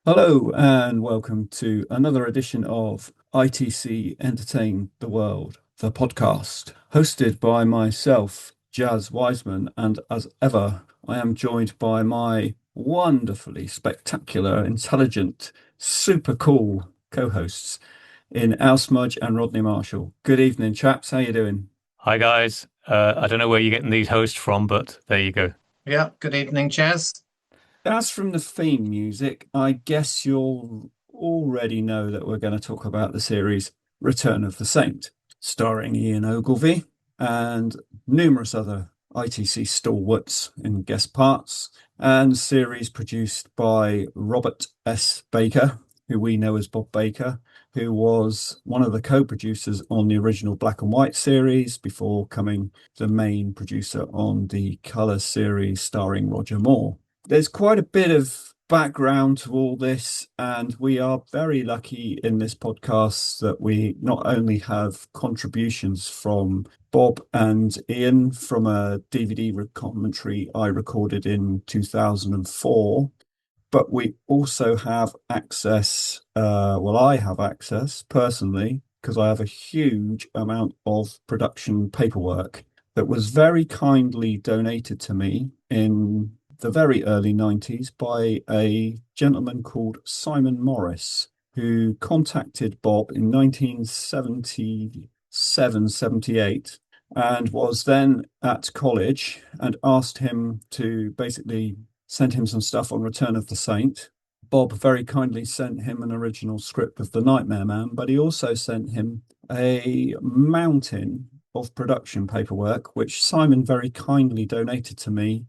Hello and welcome to another edition of ITC Entertained The World, the podcast, hosted by myself, Jaz Wiseman, and as ever, I am joined by my wonderfully spectacular, intelligent, super cool co-hosts in Al Smudge and Rodney Marshall. Good evening, chaps. How you doing? Hi guys. I don't know where you're getting these hosts from, but there you go. Yeah, good evening, Jazz. As from the theme music, I guess you'll already know that we're going to talk about the series Return of the Saint, starring Ian Ogilvy and numerous other ITC stalwarts in guest parts, and series produced by Robert S. Baker, who we know as Bob Baker, who was one of the co-producers on the original Black and White series before becoming the main producer on the Colour series starring Roger Moore. There's quite a bit of background to all this, and we are very lucky in this podcast that we not only have contributions from Bob and Ian from a DVD commentary I recorded in 2004, but we also have access, I have access personally, because I have a huge amount of production paperwork that was very kindly donated to me in the very early 90s by a gentleman called Simon Morris, who contacted Bob in 1977, 78, and was then at college and asked him to basically send him some stuff on Return of the Saint. Bob very kindly sent him an original script of The Nightmare Man, but he also sent him a mountain of production paperwork, which Simon very kindly donated to me.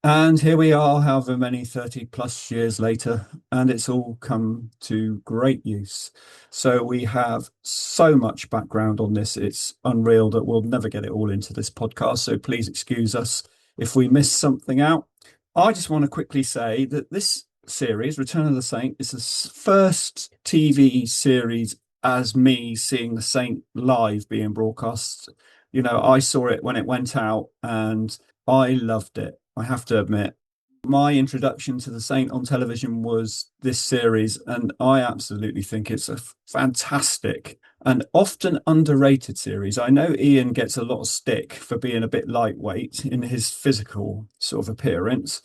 And here we are, however many 30 plus years later, and it's all come to great use. So we have so much background on this. It's unreal that we'll never get it all into this podcast. So please excuse us if we miss something out. I just want to quickly say that this series, Return of the Saint, is the first TV series as me seeing the Saint live being broadcast. You know, I saw it when it went out and I loved it. I have to admit, my introduction to the Saint on television was this series, and I absolutely think it's a fantastic and often underrated series. I know Ian gets a lot of stick for being a bit lightweight in his physical sort of appearance.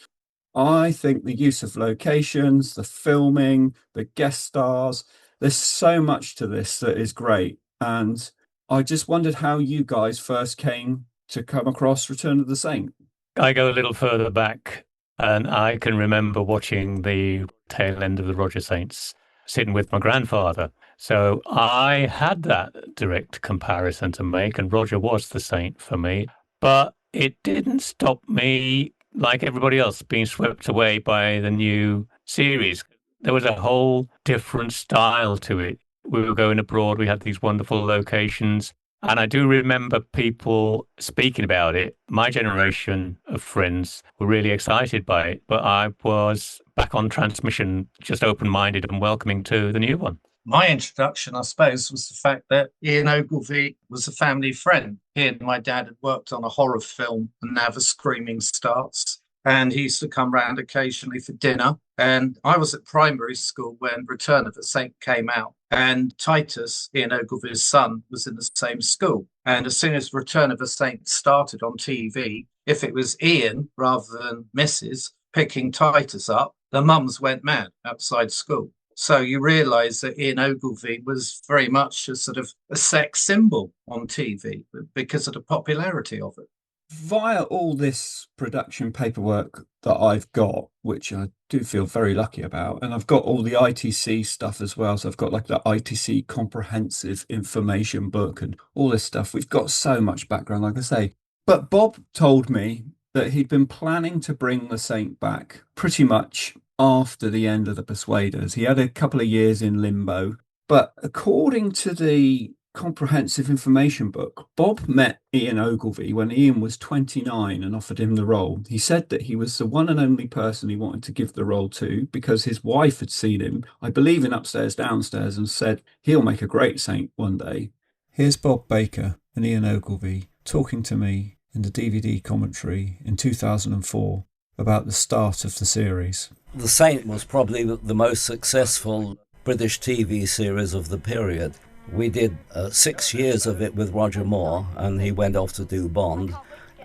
I think the use of locations, the filming, the guest stars, there's so much to this that is great. And I just wondered how you guys first came to come across Return of the Saint. I go a little further back, and I can remember watching the tail end of the Roger Saints sitting with my grandfather. So I had that direct comparison to make, and Roger was the Saint for me. But it didn't stop me, like everybody else, being swept away by the new series. There was a whole different style to it. We were going abroad, we had these wonderful locations. And I do remember people speaking about it. My generation of friends were really excited by it, but I was back on transmission, just open-minded and welcoming to the new one. My introduction, I suppose, was the fact that Ian Ogilvy was a family friend. He and my dad had worked on a horror film, and Now the Screaming Starts. And he used to come round occasionally for dinner. And I was at primary school when Return of the Saint came out. And Titus, Ian Ogilvy's son, was in the same school. And as soon as Return of the Saint started on TV, if it was Ian rather than Mrs. picking Titus up, the mums went mad outside school. So you realise that Ian Ogilvy was very much a sort of a sex symbol on TV because of the popularity of it. Via all this production paperwork that I've got, which I do feel very lucky about, and I've got all the ITC stuff as well. So I've got like the ITC comprehensive information book and all this stuff. We've got so much background, like I say. But Bob told me that he'd been planning to bring the Saint back pretty much after the end of the Persuaders. He had a couple of years in limbo, but according to the comprehensive information book, Bob met Ian Ogilvy when Ian was 29 and offered him the role. He said that he was the one and only person he wanted to give the role to because his wife had seen him, I believe, in Upstairs Downstairs, and said he'll make a great Saint one day. Here's Bob Baker and Ian Ogilvy talking to me in the DVD commentary in 2004 about the start of the series? The Saint was probably the most successful British TV series of the period. We did 6 years of it with Roger Moore, and he went off to do Bond.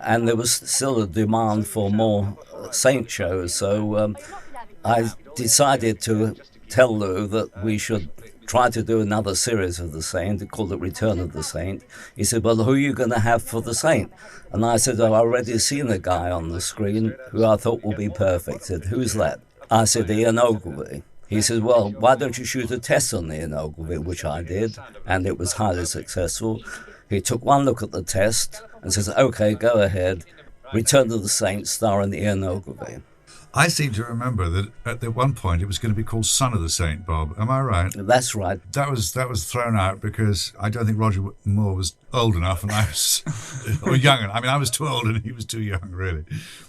And there was still a demand for more Saint shows, so I decided to tell Lou that we should try to do another series of the Saint, called it Return of the Saint. He said, well, who are you going to have for the Saint? And I said, I've already seen a guy on the screen who I thought would be perfect. He said, who's that? I said, Ian Ogilvy. He said, well, why don't you shoot a test on Ian Ogilvy, which I did, and it was highly successful. He took one look at the test and says, okay, go ahead, Return of the Saint starring Ian Ogilvy. I seem to remember that at one point it was going to be called Son of the Saint, Bob. Am I right? That's right. That was thrown out because I don't think Roger Moore was old enough and I was or young. I mean, I was too old and he was too young, really.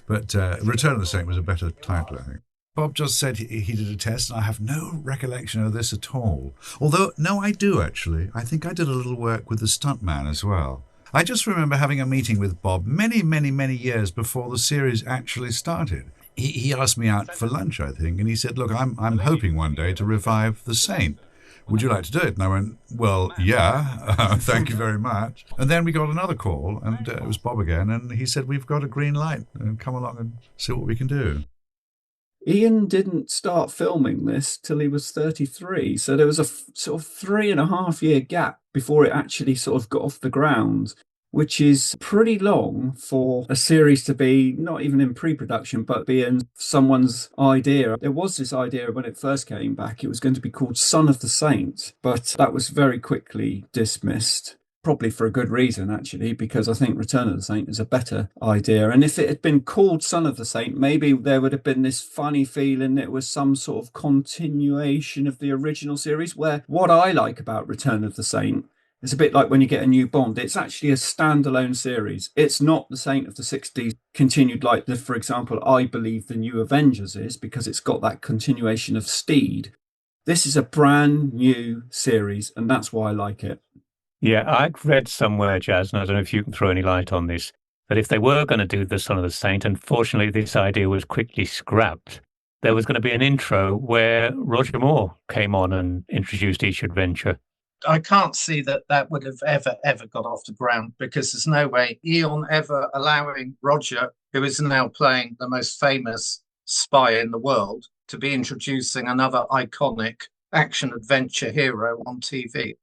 But Return of the Saint was a better title, I think. Bob just said he did a test, and I have no recollection of this at all. Although, no, I do, actually. I think I did a little work with the stuntman as well. I just remember having a meeting with Bob many, many, many years before the series actually started. He asked me out for lunch, I think, and he said, look, I'm hoping one day to revive The Saint. Would you like to do it? And I went, well, yeah, thank you very much. And then we got another call, and it was Bob again, and he said, we've got a green light, and come along and see what we can do. Ian didn't start filming this till he was 33. So there was a sort of 3.5 year gap before it actually sort of got off the ground, which is pretty long for a series to be not even in pre-production, but being someone's idea. There was this idea when it first came back, it was going to be called Son of the Saint, but that was very quickly dismissed. Probably for a good reason, actually, because I think Return of the Saint is a better idea. And if it had been called Son of the Saint, maybe there would have been this funny feeling that it was some sort of continuation of the original series, where what I like about Return of the Saint, it's a bit like when you get a new Bond. It's actually a standalone series. It's not the Saint of the 60s continued like, for example, I believe the New Avengers is, because it's got that continuation of Steed. This is a brand new series, and that's why I like it. Yeah, I'd read somewhere, Jaz, and I don't know if you can throw any light on this, that if they were going to do the Son of the Saint, unfortunately this idea was quickly scrapped. There was going to be an intro where Roger Moore came on and introduced each adventure. I can't see that would have ever got off the ground, because there's no way Eon ever allowing Roger, who is now playing the most famous spy in the world, to be introducing another iconic action-adventure hero on TV.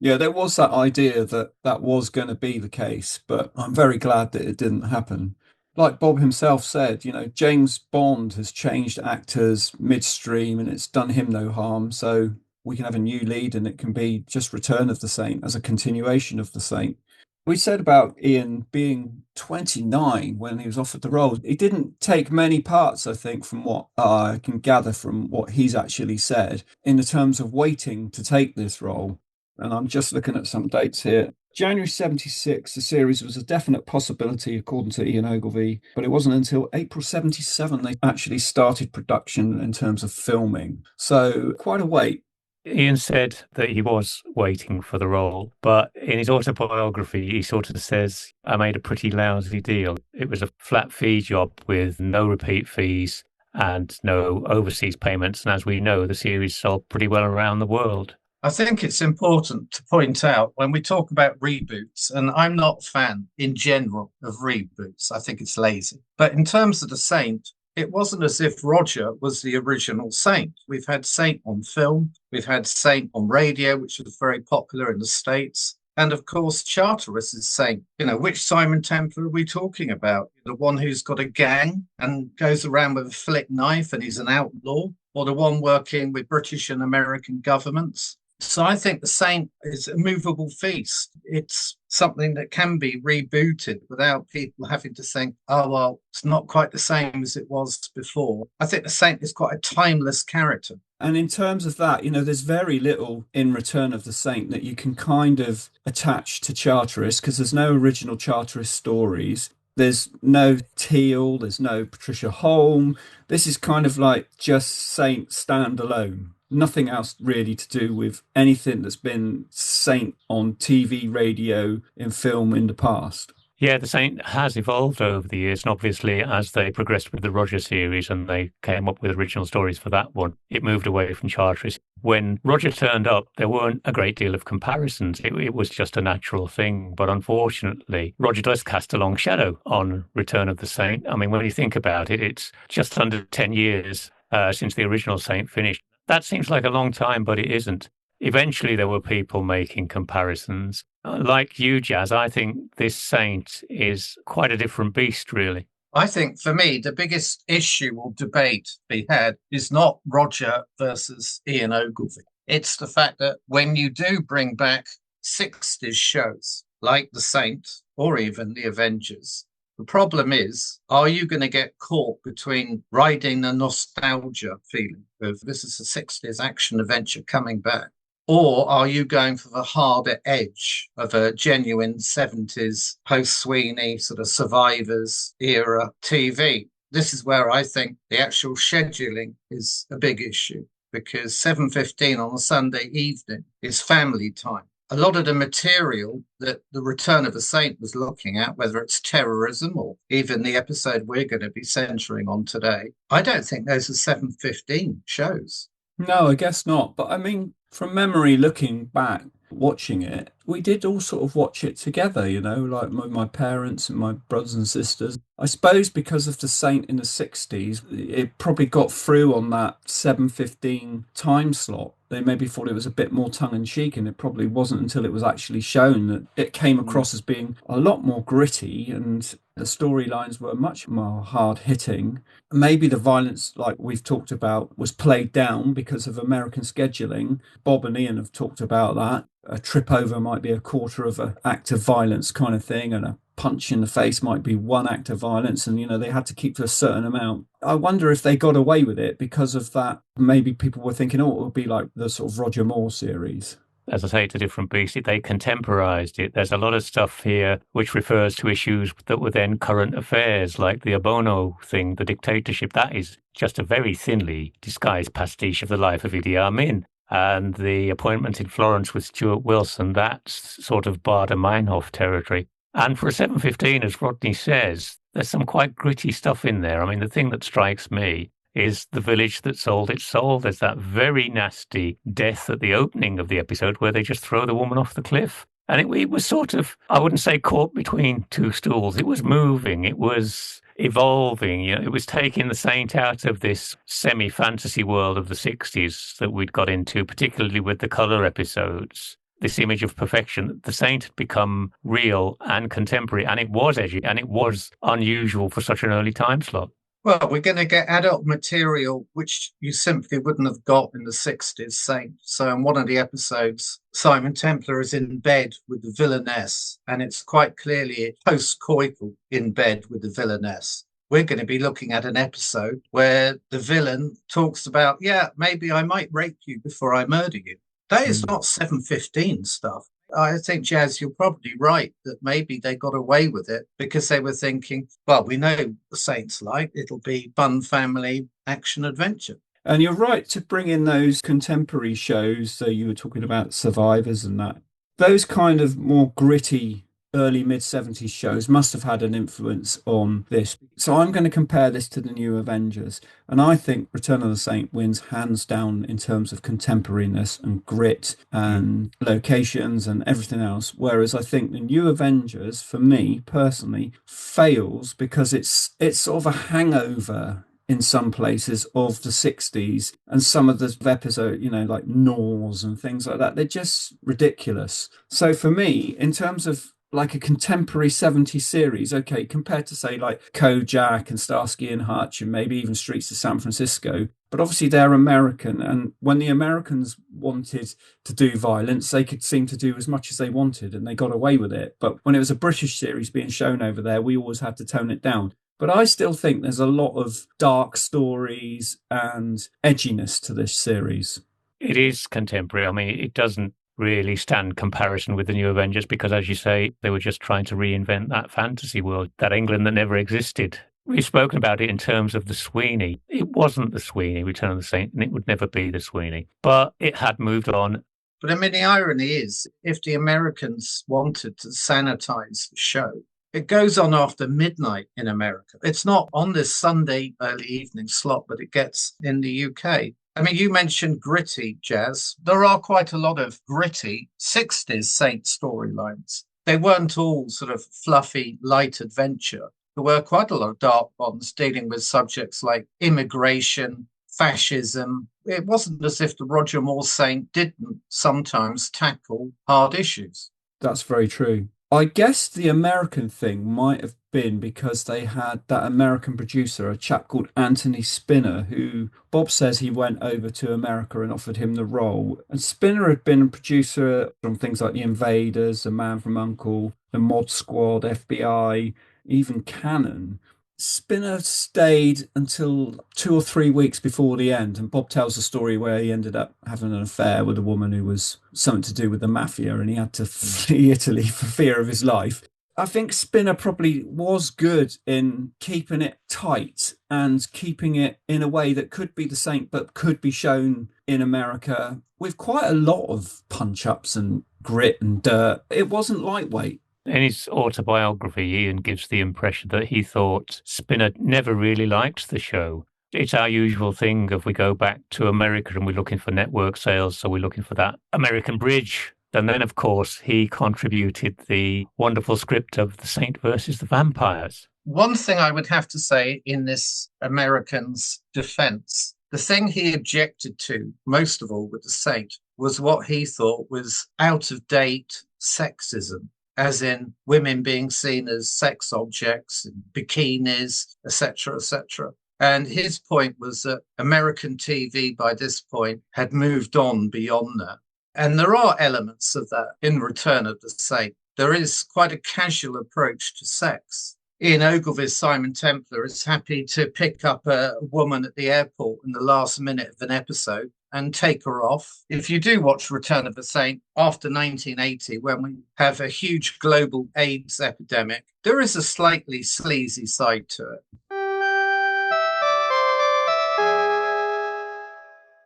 Yeah, there was that idea that was going to be the case, but I'm very glad that it didn't happen. Like Bob himself said, James Bond has changed actors midstream and it's done him no harm. So we can have a new lead and it can be just Return of the Saint as a continuation of the Saint. We said about Ian being 29 when he was offered the role. He didn't take many parts, I think, from what I can gather from what he's actually said in the terms of waiting to take this role. And I'm just looking at some dates here. January 76, the series was a definite possibility, according to Ian Ogilvy, but it wasn't until April 77 they actually started production in terms of filming. So quite a wait. Ian said that he was waiting for the role, but in his autobiography, he sort of says, I made a pretty lousy deal. It was a flat fee job with no repeat fees and no overseas payments. And as we know, the series sold pretty well around the world. I think it's important to point out when we talk about reboots, and I'm not a fan in general of reboots, I think it's lazy. But in terms of The Saint, it wasn't as if Roger was the original Saint. We've had Saint on film, we've had Saint on radio, which was very popular in the States. And of course, Charteris is Saint. Which Simon Templar are we talking about? The one who's got a gang and goes around with a flick knife and he's an outlaw, or the one working with British and American governments? So I think The Saint is a movable feast. It's something that can be rebooted without people having to think, oh, well, it's not quite the same as it was before. I think The Saint is quite a timeless character. And in terms of that, there's very little in Return of the Saint that you can kind of attach to Charteris, because there's no original Charteris stories. There's no Teal, there's no Patricia Holm. This is kind of like just Saint standalone. Nothing else really to do with anything that's been Saint on TV, radio, in film in the past. Yeah, the Saint has evolved over the years, and obviously as they progressed with the Roger series and they came up with original stories for that one, it moved away from Charteris. When Roger turned up, there weren't a great deal of comparisons. It was just a natural thing. But unfortunately, Roger does cast a long shadow on Return of the Saint. I mean, when you think about it, it's just under 10 years since the original Saint finished. That seems like a long time, but it isn't. Eventually, there were people making comparisons. Like you, Jaz, I think this Saint is quite a different beast, really. I think for me, the biggest issue or debate to be had is not Roger versus Ian Ogilvy. It's the fact that when you do bring back 60s shows like The Saint or even The Avengers, the problem is, are you going to get caught between riding the nostalgia feeling of this is a 60s action adventure coming back? Or are you going for the harder edge of a genuine 70s post-Sweeney sort of Survivors era TV? This is where I think the actual scheduling is a big issue, because 7:15 on a Sunday evening is family time. A lot of the material that the Return of a Saint was looking at, whether it's terrorism or even the episode we're going to be centering on today, I don't think those are 7:15 shows. No, I guess not. But I mean, from memory, looking back, watching it, we did all sort of watch it together, like my parents and my brothers and sisters. I suppose because of the Saint in the 60s, it probably got through on that 7:15 time slot. They maybe thought it was a bit more tongue-in-cheek, and it probably wasn't until it was actually shown that it came across as being a lot more gritty, and the storylines were much more hard-hitting. Maybe the violence, like we've talked about, was played down because of American scheduling. Bob and Ian have talked about that. A trip over might be a quarter of an act of violence kind of thing, and a punch in the face might be one act of violence, and they had to keep to a certain amount. I wonder if they got away with it because of that. Maybe people were thinking, oh, it would be like the sort of Roger Moore series. As I say, it's a different beast. They contemporized it. There's a lot of stuff here which refers to issues that were then current affairs, like the Obono thing, the dictatorship. That is just a very thinly disguised pastiche of the life of Idi Amin. And the appointment in Florence with Stuart Wilson, that's sort of Baader-Meinhof territory. And for a 7:15, as Rodney says, there's some quite gritty stuff in there. I mean, the thing that strikes me is the village that sold its soul. There's that very nasty death at the opening of the episode where they just throw the woman off the cliff. And it was sort of, I wouldn't say caught between two stools. It was moving. It was evolving. It was taking the Saint out of this semi-fantasy world of the 60s that we'd got into, particularly with the colour episodes. This image of perfection, the Saint had become real and contemporary, and it was edgy, and it was unusual for such an early time slot. Well, we're going to get adult material which you simply wouldn't have got in the 60s Saint. So in one of the episodes, Simon Templar is in bed with the villainess, and it's quite clearly post-coital in bed with the villainess. We're going to be looking at an episode where the villain talks about, yeah, maybe I might rape you before I murder you. That is not 7:15 stuff. I think, Jaz, you're probably right that maybe they got away with it because they were thinking, well, we know the Saints like, it'll be fun family action adventure. And you're right to bring in those contemporary shows. So you were talking about Survivors and that. Those kind of more gritty early mid-70s shows must have had an influence on this. So I'm going to compare this to the New Avengers. And I think Return of the Saint wins hands down in terms of contemporariness and grit and locations and everything else. Whereas I think the New Avengers, for me personally, fails because it's sort of a hangover in some places of the 60s, and some of the episode, like Norse and things like that, they're just ridiculous. So for me, in terms of like a contemporary 70s series, okay, compared to say like Kojak and Starsky and Hutch and maybe even Streets of San Francisco, but obviously they're American, and when the Americans wanted to do violence, they could seem to do as much as they wanted and they got away with it. But when it was a British series being shown over there, we always had to tone it down. But I still think there's a lot of dark stories and edginess to this series. It is contemporary. I mean, it doesn't really stand comparison with the New Avengers because, as you say, they were just trying to reinvent that fantasy world, that England that never existed. We've spoken about it in terms of the Sweeney. It wasn't the Sweeney, Return of the Saint, and it would never be the Sweeney. But it had moved on. But I mean, the irony is, if the Americans wanted to sanitize the show, It goes on after midnight in America. It's not on this Sunday early evening slot, but it gets in the UK. I mean, you mentioned gritty, Jazz. There are quite a lot of gritty 60s Saint storylines. They weren't all sort of fluffy, light adventure. There were quite a lot of dark ones dealing with subjects like immigration, fascism. It wasn't as if the Roger Moore Saint didn't sometimes tackle hard issues. That's very true. I guess the American thing might have been because they had that American producer, a chap called Anthony Spinner, who Bob says he went over to America and offered him the role. And Spinner had been a producer on things like The Invaders, The Man from U.N.C.L.E., The Mod Squad, FBI, even Cannon. Spinner stayed until 2 or 3 weeks before the end, and Bob tells a story where he ended up having an affair with a woman who was something to do with the mafia, and he had to flee Italy for fear of his life. I think Spinner probably was good in keeping it tight and keeping it in a way that could be the Saint, but could be shown in America with quite a lot of punch-ups and grit and dirt. It wasn't lightweight. In his autobiography, Ian gives the impression that he thought Spinner never really liked the show. It's our usual thing if we go back to America and we're looking for network sales, so we're looking for that American bridge. And then, of course, he contributed the wonderful script of The Saint versus the Vampires. One thing I would have to say in this American's defense, the thing he objected to most of all with The Saint was what he thought was out-of-date sexism, as in women being seen as sex objects, bikinis, etc., etc. And his point was that American TV by this point had moved on beyond that. And there are elements of that in Return of the Saint. There is quite a casual approach to sex. Ian Ogilvy's Simon Templar is happy to pick up a woman at the airport in the last minute of an episode and take her off. If you do watch Return of the Saint after 1980, when we have a huge global AIDS epidemic, there is a slightly sleazy side to it.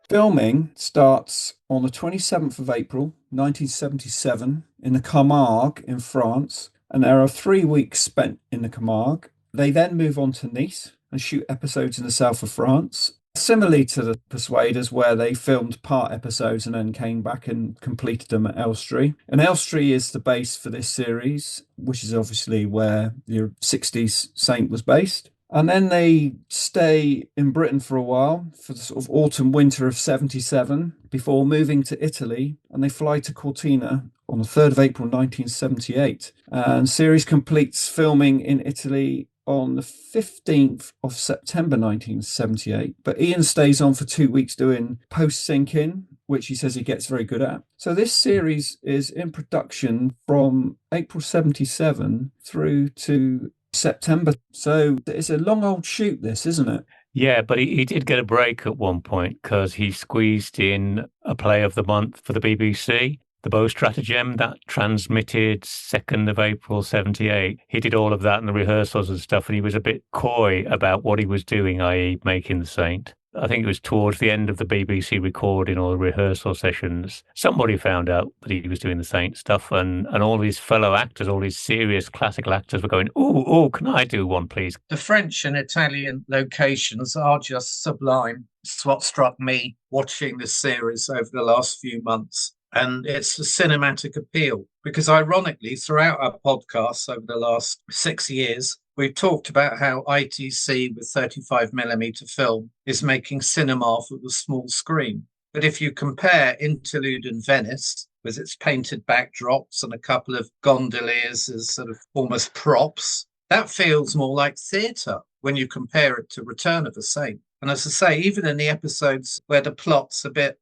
Filming starts on the 27th of April, 1977, in the Camargue in France, and there are 3 weeks spent in the Camargue. They then move on to Nice and shoot episodes in the south of France. Similarly to the Persuaders, where they filmed part episodes and then came back and completed them at Elstree. And Elstree is the base for this series, which is obviously where the 60s Saint was based. And then they stay in Britain for a while, for the sort of autumn winter of 77, before moving to Italy. And they fly to Cortina on the 3rd of April 1978. And series completes filming in Italy on the 15th of September 1978. But Ian stays on for 2 weeks doing post-sync-in, which he says he gets very good at. So this series is in production from April 77 through to September. So it's a long old shoot, this, isn't it? Yeah, but he did get a break at one point because he squeezed in a play of the month for the BBC, The Beau Stratagem, that transmitted 2nd of April 78. He did all of that in the rehearsals and stuff, and he was a bit coy about what he was doing, i.e. making The Saint. I think it was towards the end of the BBC recording or the rehearsal sessions, somebody found out that he was doing The Saint stuff, and all his fellow actors, all these serious classical actors were going, oh, can I do one, please? The French and Italian locations are just sublime. It's what struck me watching this series over the last few months. And it's the cinematic appeal, because ironically, throughout our podcasts over the last 6 years, we've talked about how ITC with 35mm film is making cinema for the small screen. But if you compare Interlude in Venice, with its painted backdrops and a couple of gondoliers as sort of almost props, that feels more like theatre when you compare it to Return of the Saint. And as I say, even in the episodes where the plot's a bit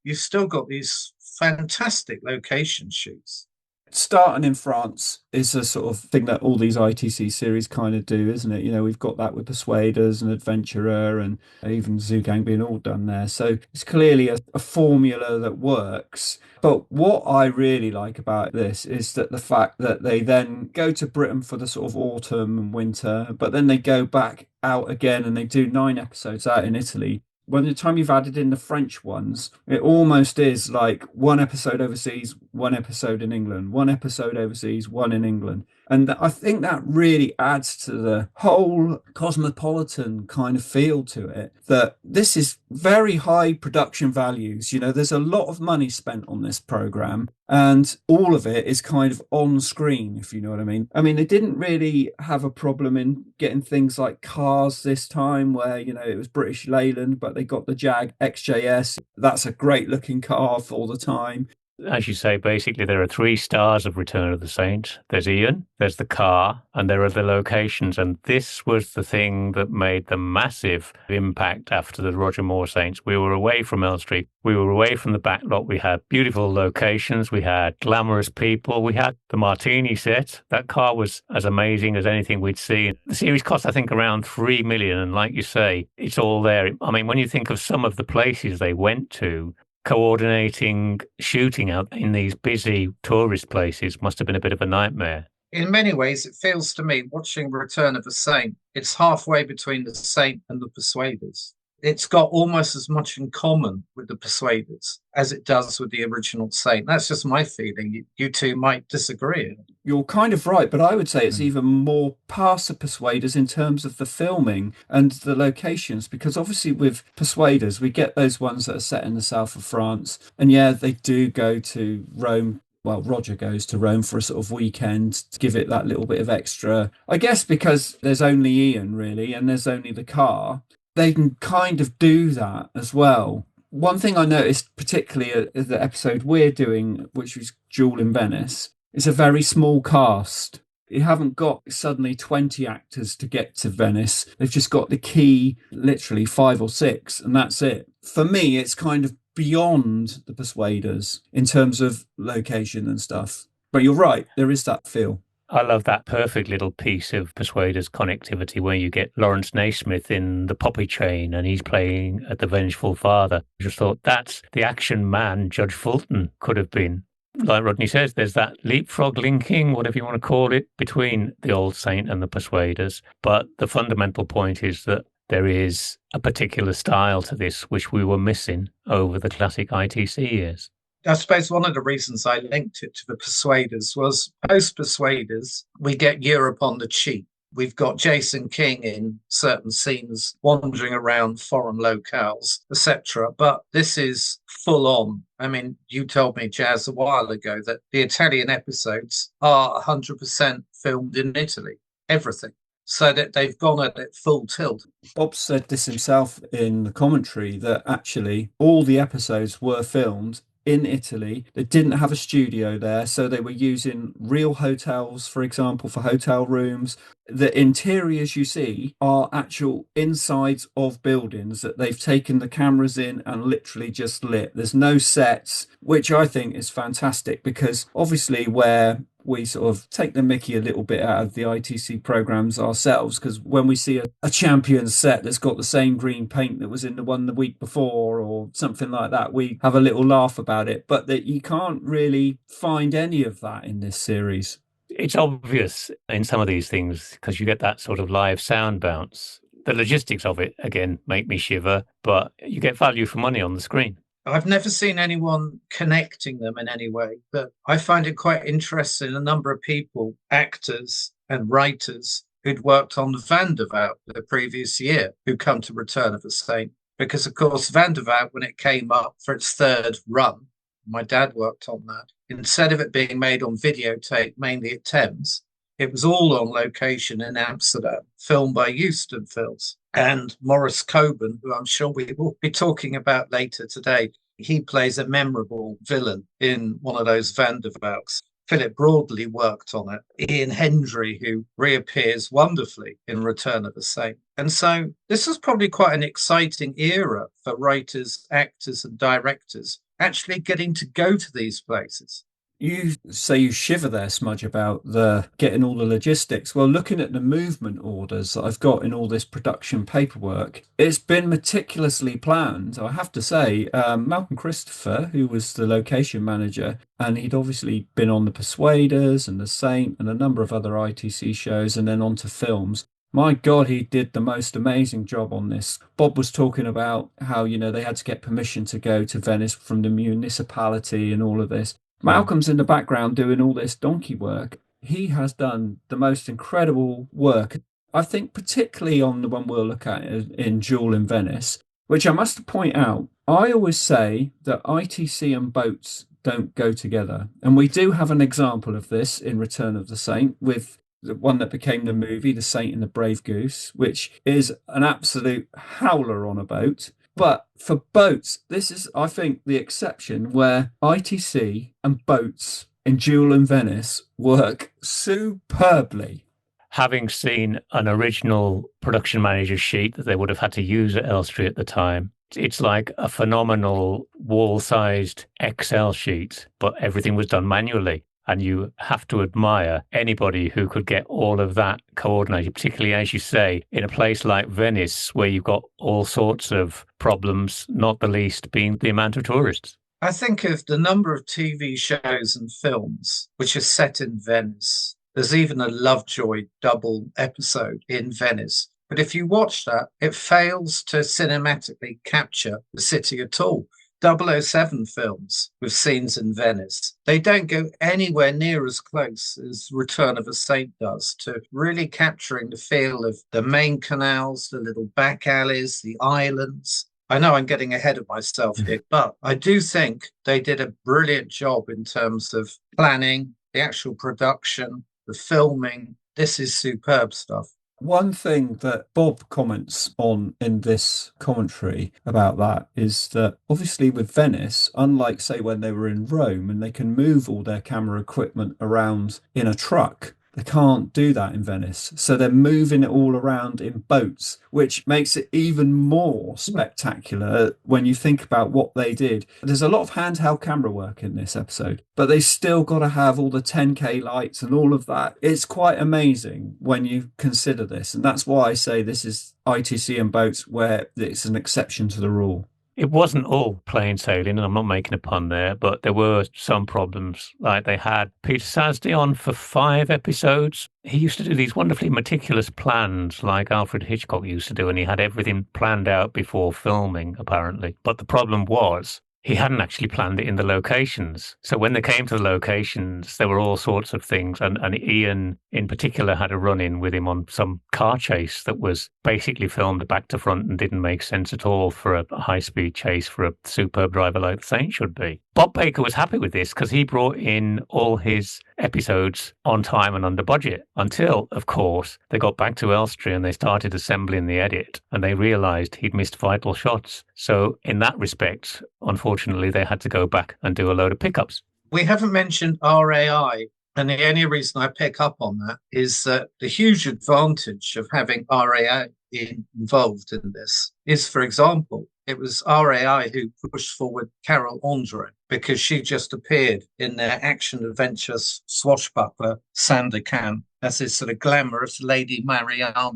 you've still got these fantastic location shoots. Starting in France is a sort of thing that all these ITC series kind of do, isn't it? You know, we've got that with Persuaders and Adventurer and even Zoo Gang being all done there. So it's clearly a formula that works. But what I really like about this is that the fact that they then go to Britain for the sort of autumn and winter, but then they go back out again and they do 9 episodes out in Italy. By the time you've added in the French ones, it almost is like 1 episode overseas, 1 episode in England, 1 episode overseas, 1 in England. And I think that really adds to the whole cosmopolitan kind of feel to it, that this is very high production values. You know, there's a lot of money spent on this program, and all of it is kind of on screen, if you know what I mean. I mean, they didn't really have a problem in getting things like cars this time, where, you know, it was British Leyland, but they got the Jag XJS. That's a great looking car all the time. As you say, basically there are 3 stars of Return of the Saints. There's Ian, there's the car, and there are the locations. And this was the thing that made the massive impact after the Roger Moore Saints. We were away from Elstree. We were away from the backlot. We had beautiful locations. We had glamorous people. We had the Martini set. That car was as amazing as anything we'd seen. The series cost, I think, around $3 million. And like you say, it's all there. I mean, when you think of some of the places they went to, coordinating shooting out in these busy tourist places must have been a bit of a nightmare. In many ways, it feels to me, watching Return of a Saint, it's halfway between the Saint and the Persuaders. It's got almost as much in common with the Persuaders as it does with the original Saint. That's just my feeling. You two might disagree. You're kind of right, but I would say it's even more past the Persuaders in terms of the filming and the locations, because obviously with Persuaders, we get those ones that are set in the south of France. And yeah, they do go to Rome. Well, Roger goes to Rome for a sort of weekend to give it that little bit of extra. I guess because there's only Ian, really, and there's only the car, they can kind of do that as well. One thing I noticed, particularly at the episode we're doing, which was Duel in Venice, it's a very small cast. You haven't got suddenly 20 actors to get to Venice. They've just got the key, literally 5 or 6, and that's it. For me, it's kind of beyond the Persuaders in terms of location and stuff. But you're right, there is that feel. I love that perfect little piece of Persuaders connectivity where you get Lawrence Naismith in the Poppy Chain and he's playing at the Vengeful Father. I just thought that's the action man Judge Fulton could have been. Like Rodney says, there's that leapfrog linking, whatever you want to call it, between the Old Saint and the Persuaders. But the fundamental point is that there is a particular style to this which we were missing over the classic ITC years. I suppose one of the reasons I linked it to the Persuaders was post-Persuaders, we get Europe on the cheap. We've got Jason King in certain scenes wandering around foreign locales, etc. But this is full on. I mean, you told me, Jaz, a while ago that the Italian episodes are 100% filmed in Italy, everything. So that they've gone at it full tilt. Bob said this himself in the commentary, that actually all the episodes were filmed in Italy. They didn't have a studio there, so they were using real hotels, for example, for hotel rooms. The interiors you see are actual insides of buildings that they've taken the cameras in and literally just lit. There's no sets, which I think is fantastic, because obviously where we sort of take the mickey a little bit out of the ITC programs ourselves, because when we see a champion set that's got the same green paint that was in the one the week before or something like that, we have a little laugh about it. But that you can't really find any of that in this series. It's obvious in some of these things because you get that sort of live sound bounce. The logistics of it, again, make me shiver, but you get value for money on the screen. I've never seen anyone connecting them in any way, but I find it quite interesting. A number of people, actors and writers who'd worked on Van der Vaart the previous year, who come to Return of the Saint. Because, of course, Van der Vaart, when it came up for its 3rd run, my dad worked on that. Instead of it being made on videotape, mainly at Thames, it was all on location in Amsterdam, filmed by Euston Films. And Maurice Coburn, who I'm sure we will be talking about later today, he plays a memorable villain in one of those Van der Vaarts. Philip Broadley worked on it. Ian Hendry, who reappears wonderfully in Return of the Saint. And so this is probably quite an exciting era for writers, actors and directors actually getting to go to these places. You say you shiver there, Smudge, about the getting all the logistics. Well, looking at the movement orders that I've got in all this production paperwork, it's been meticulously planned. I have to say, Malcolm Christopher, who was the location manager, and he'd obviously been on The Persuaders and The Saint and a number of other ITC shows and then on to films. My God, he did the most amazing job on this. Bob was talking about how, you know, they had to get permission to go to Venice from the municipality and all of this. Malcolm's in the background doing all this donkey work. he has done the most incredible work. I think particularly on the one we'll look at in Duel in Venice, which I must point out, I always say that ITC and boats don't go together. And we do have an example of this in Return of the Saint with the one that became the movie, The Saint and the Brave Goose, which is an absolute howler on a boat. But for boats, this is, I think, the exception where ITC and boats in Duel in Venice work superbly. Having seen an original production manager sheet that they would have had to use at Elstree at the time, it's like a phenomenal wall-sized Excel sheet, but everything was done manually. And you have to admire anybody who could get all of that coordinated, particularly, as you say, in a place like Venice, where you've got all sorts of problems, not the least being the amount of tourists. I think of the number of TV shows and films which are set in Venice. There's even a Lovejoy double episode in Venice. But if you watch that, it fails to cinematically capture the city at all. 007 films with scenes in Venice, they don't go anywhere near as close as Return of a Saint does to really capturing the feel of the main canals, the little back alleys, the islands. I know I'm getting ahead of myself here, but I do think they did a brilliant job in terms of planning, the actual production, the filming. This is superb stuff. One thing that Bob comments on in this commentary about that is that obviously with Venice, unlike say when they were in Rome and they can move all their camera equipment around in a truck, they can't do that in Venice. So they're moving it all around in boats, which makes it even more spectacular when you think about what they did. There's a lot of handheld camera work in this episode, but they still got to have all the 10K lights and all of that. It's quite amazing when you consider this. And that's why I say this is ITC and boats where it's an exception to the rule. It wasn't all plain sailing, and I'm not making a pun there, but there were some problems. Like they had Peter Sasdy on for 5 episodes. He used to do these wonderfully meticulous plans like Alfred Hitchcock used to do, and he had everything planned out before filming, apparently. But the problem was he hadn't actually planned it in the locations. So when they came to the locations, there were all sorts of things. And Ian, in particular, had a run-in with him on some car chase that was basically filmed back to front and didn't make sense at all for a high-speed chase for a superb driver like the Saint should be. Bob Baker was happy with this because he brought in all his episodes on time and under budget until, of course, they got back to Elstree and they started assembling the edit and they realised he'd missed vital shots. So in that respect, unfortunately, they had to go back and do a load of pickups. We haven't mentioned RAI, and the only reason I pick up on that is that the huge advantage of having RAI involved in this is, for example, it was RAI who pushed forward Carol Andre because she just appeared in their action-adventure swashbuckler Sandokan as this sort of glamorous Lady Mariana.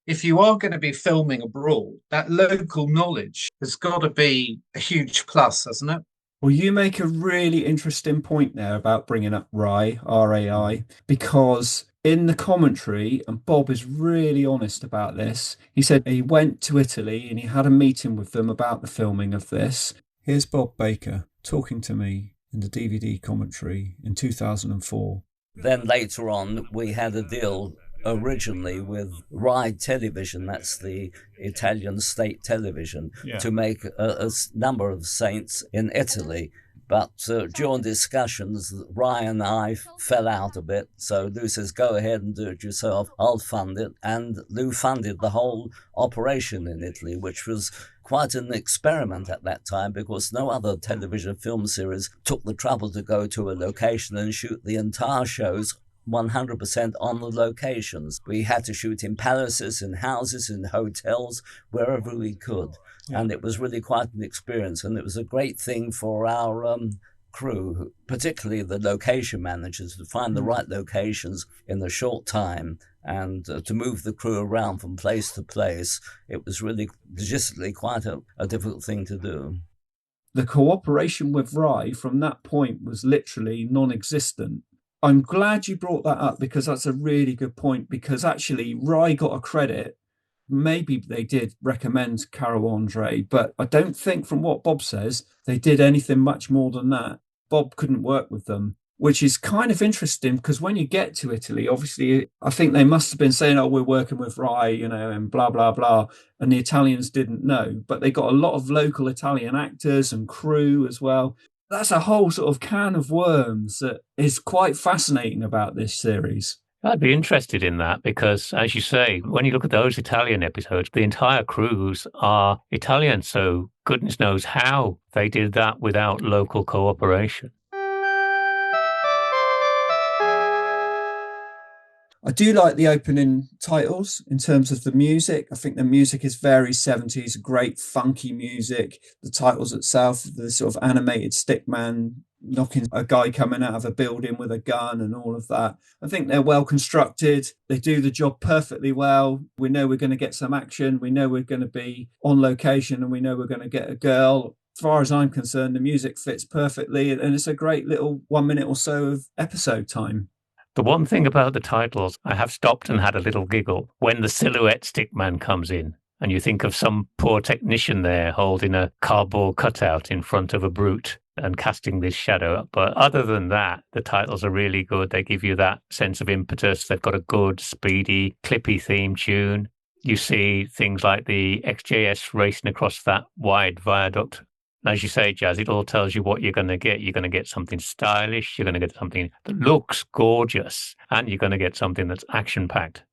If you are going to be filming abroad, that local knowledge has got to be a huge plus, hasn't it? Well, you make a really interesting point there about bringing up RAI, because in the commentary, and Bob is really honest about this, he said he went to Italy and he had a meeting with them about the filming of this. Here's Bob Baker talking to me in the DVD commentary in 2004. Then later on, we had a deal originally with Rai Television, that's the Italian state television, to make a number of saints in Italy. But during discussions, Rai and I fell out a bit. So Lou says, go ahead and do it yourself. I'll fund it. And Lou funded the whole operation in Italy, which was quite an experiment at that time because no other television film series took the trouble to go to a location and shoot the entire shows 100% on the locations. We had to shoot in palaces, in houses, in hotels, wherever we could. And it was really quite an experience. And it was a great thing for our crew, particularly the location managers, to find the right locations in a short time and to move the crew around from place to place. It was really logistically quite a difficult thing to do. The cooperation with Rai from that point was literally non-existent. I'm glad you brought that up because that's a really good point, because actually Rai got a credit. Maybe they did recommend Carol Andre, but I don't think from what Bob says, they did anything much more than that. Bob couldn't work with them. which is kind of interesting because when you get to Italy, obviously, I think they must have been saying, oh, we're working with Rai, and blah, blah, blah. And the Italians didn't know, but they got a lot of local Italian actors and crew as well. That's a whole sort of can of worms that is quite fascinating about this series. I'd be interested in that because, as you say, when you look at those Italian episodes, the entire crews are Italian. So goodness knows how they did that without local cooperation. I do like the opening titles in terms of the music. I think the music is very 70s, great funky music. The titles itself, the sort of animated stickman knocking a guy coming out of a building with a gun and all of that. I think they're well constructed. They do the job perfectly well. We know we're going to get some action. We know we're going to be on location and we know we're going to get a girl. As far as I'm concerned, the music fits perfectly and it's a great little 1 minute or so of episode time. The one thing about the titles, I have stopped and had a little giggle when the silhouette stickman comes in and you think of some poor technician there holding a cardboard cutout in front of a brute and casting this shadow. But other than that, the titles are really good. They give you that sense of impetus. They've got a good, speedy, clippy theme tune. You see things like the XJS racing across that wide viaduct. As you say, Jaz, it all tells you what you're going to get. You're going to get something stylish. You're going to get something that looks gorgeous. And you're going to get something that's action-packed.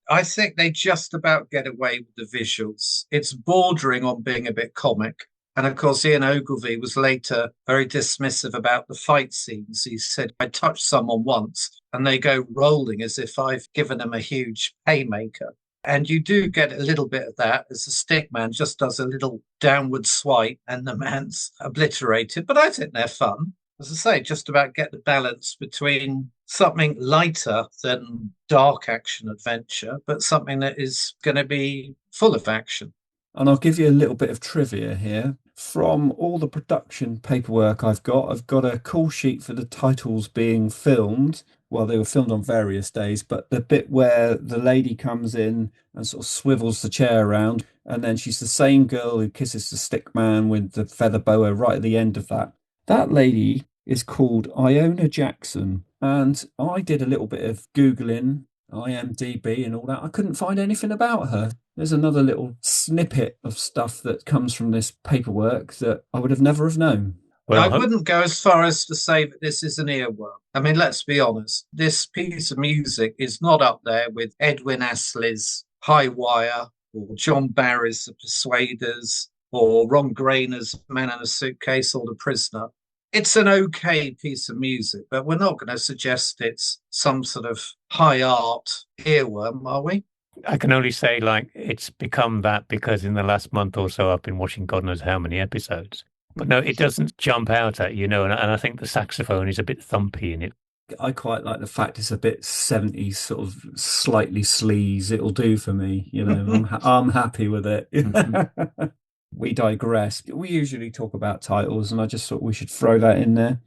I think they just about get away with the visuals. It's bordering on being a bit comic. And of course, Ian Ogilvy was later very dismissive about the fight scenes. He said, I touched someone once and they go rolling as if I've given them a huge haymaker. And you do get a little bit of that as the stickman just does a little downward swipe and the man's obliterated. But I think they're fun. As I say, just about get the balance between something lighter than dark action adventure, but something that is going to be full of action. And I'll give you a little bit of trivia here. From all the production paperwork I've got a call sheet for the titles being filmed. Well, they were filmed on various days, but the bit where the lady comes in and sort of swivels the chair around, and then she's the same girl who kisses the stick man with the feather boa right at the end of that. That lady is called Iona Jackson. And I did a little bit of Googling, IMDb and all that. I couldn't find anything about her. There's another little snippet of stuff that comes from this paperwork that I would have never have known. Well, I wouldn't go as far as to say that this is an earworm. I mean, let's be honest. This piece of music is not up there with Edwin Astley's High Wire or John Barry's The Persuaders or Ron Grainer's Man in a Suitcase or The Prisoner. It's an okay piece of music, but we're not going to suggest it's some sort of high art earworm, are we? I can only say, it's become that because in the last month or so I've been watching God knows how many episodes. But no, it doesn't jump out at you, and I think the saxophone is a bit thumpy in it. I quite like the fact it's a bit 70s, sort of slightly sleaze. It'll do for me, I'm happy with it. Mm-hmm. We digress. We usually talk about titles, and I just thought we should throw that in there.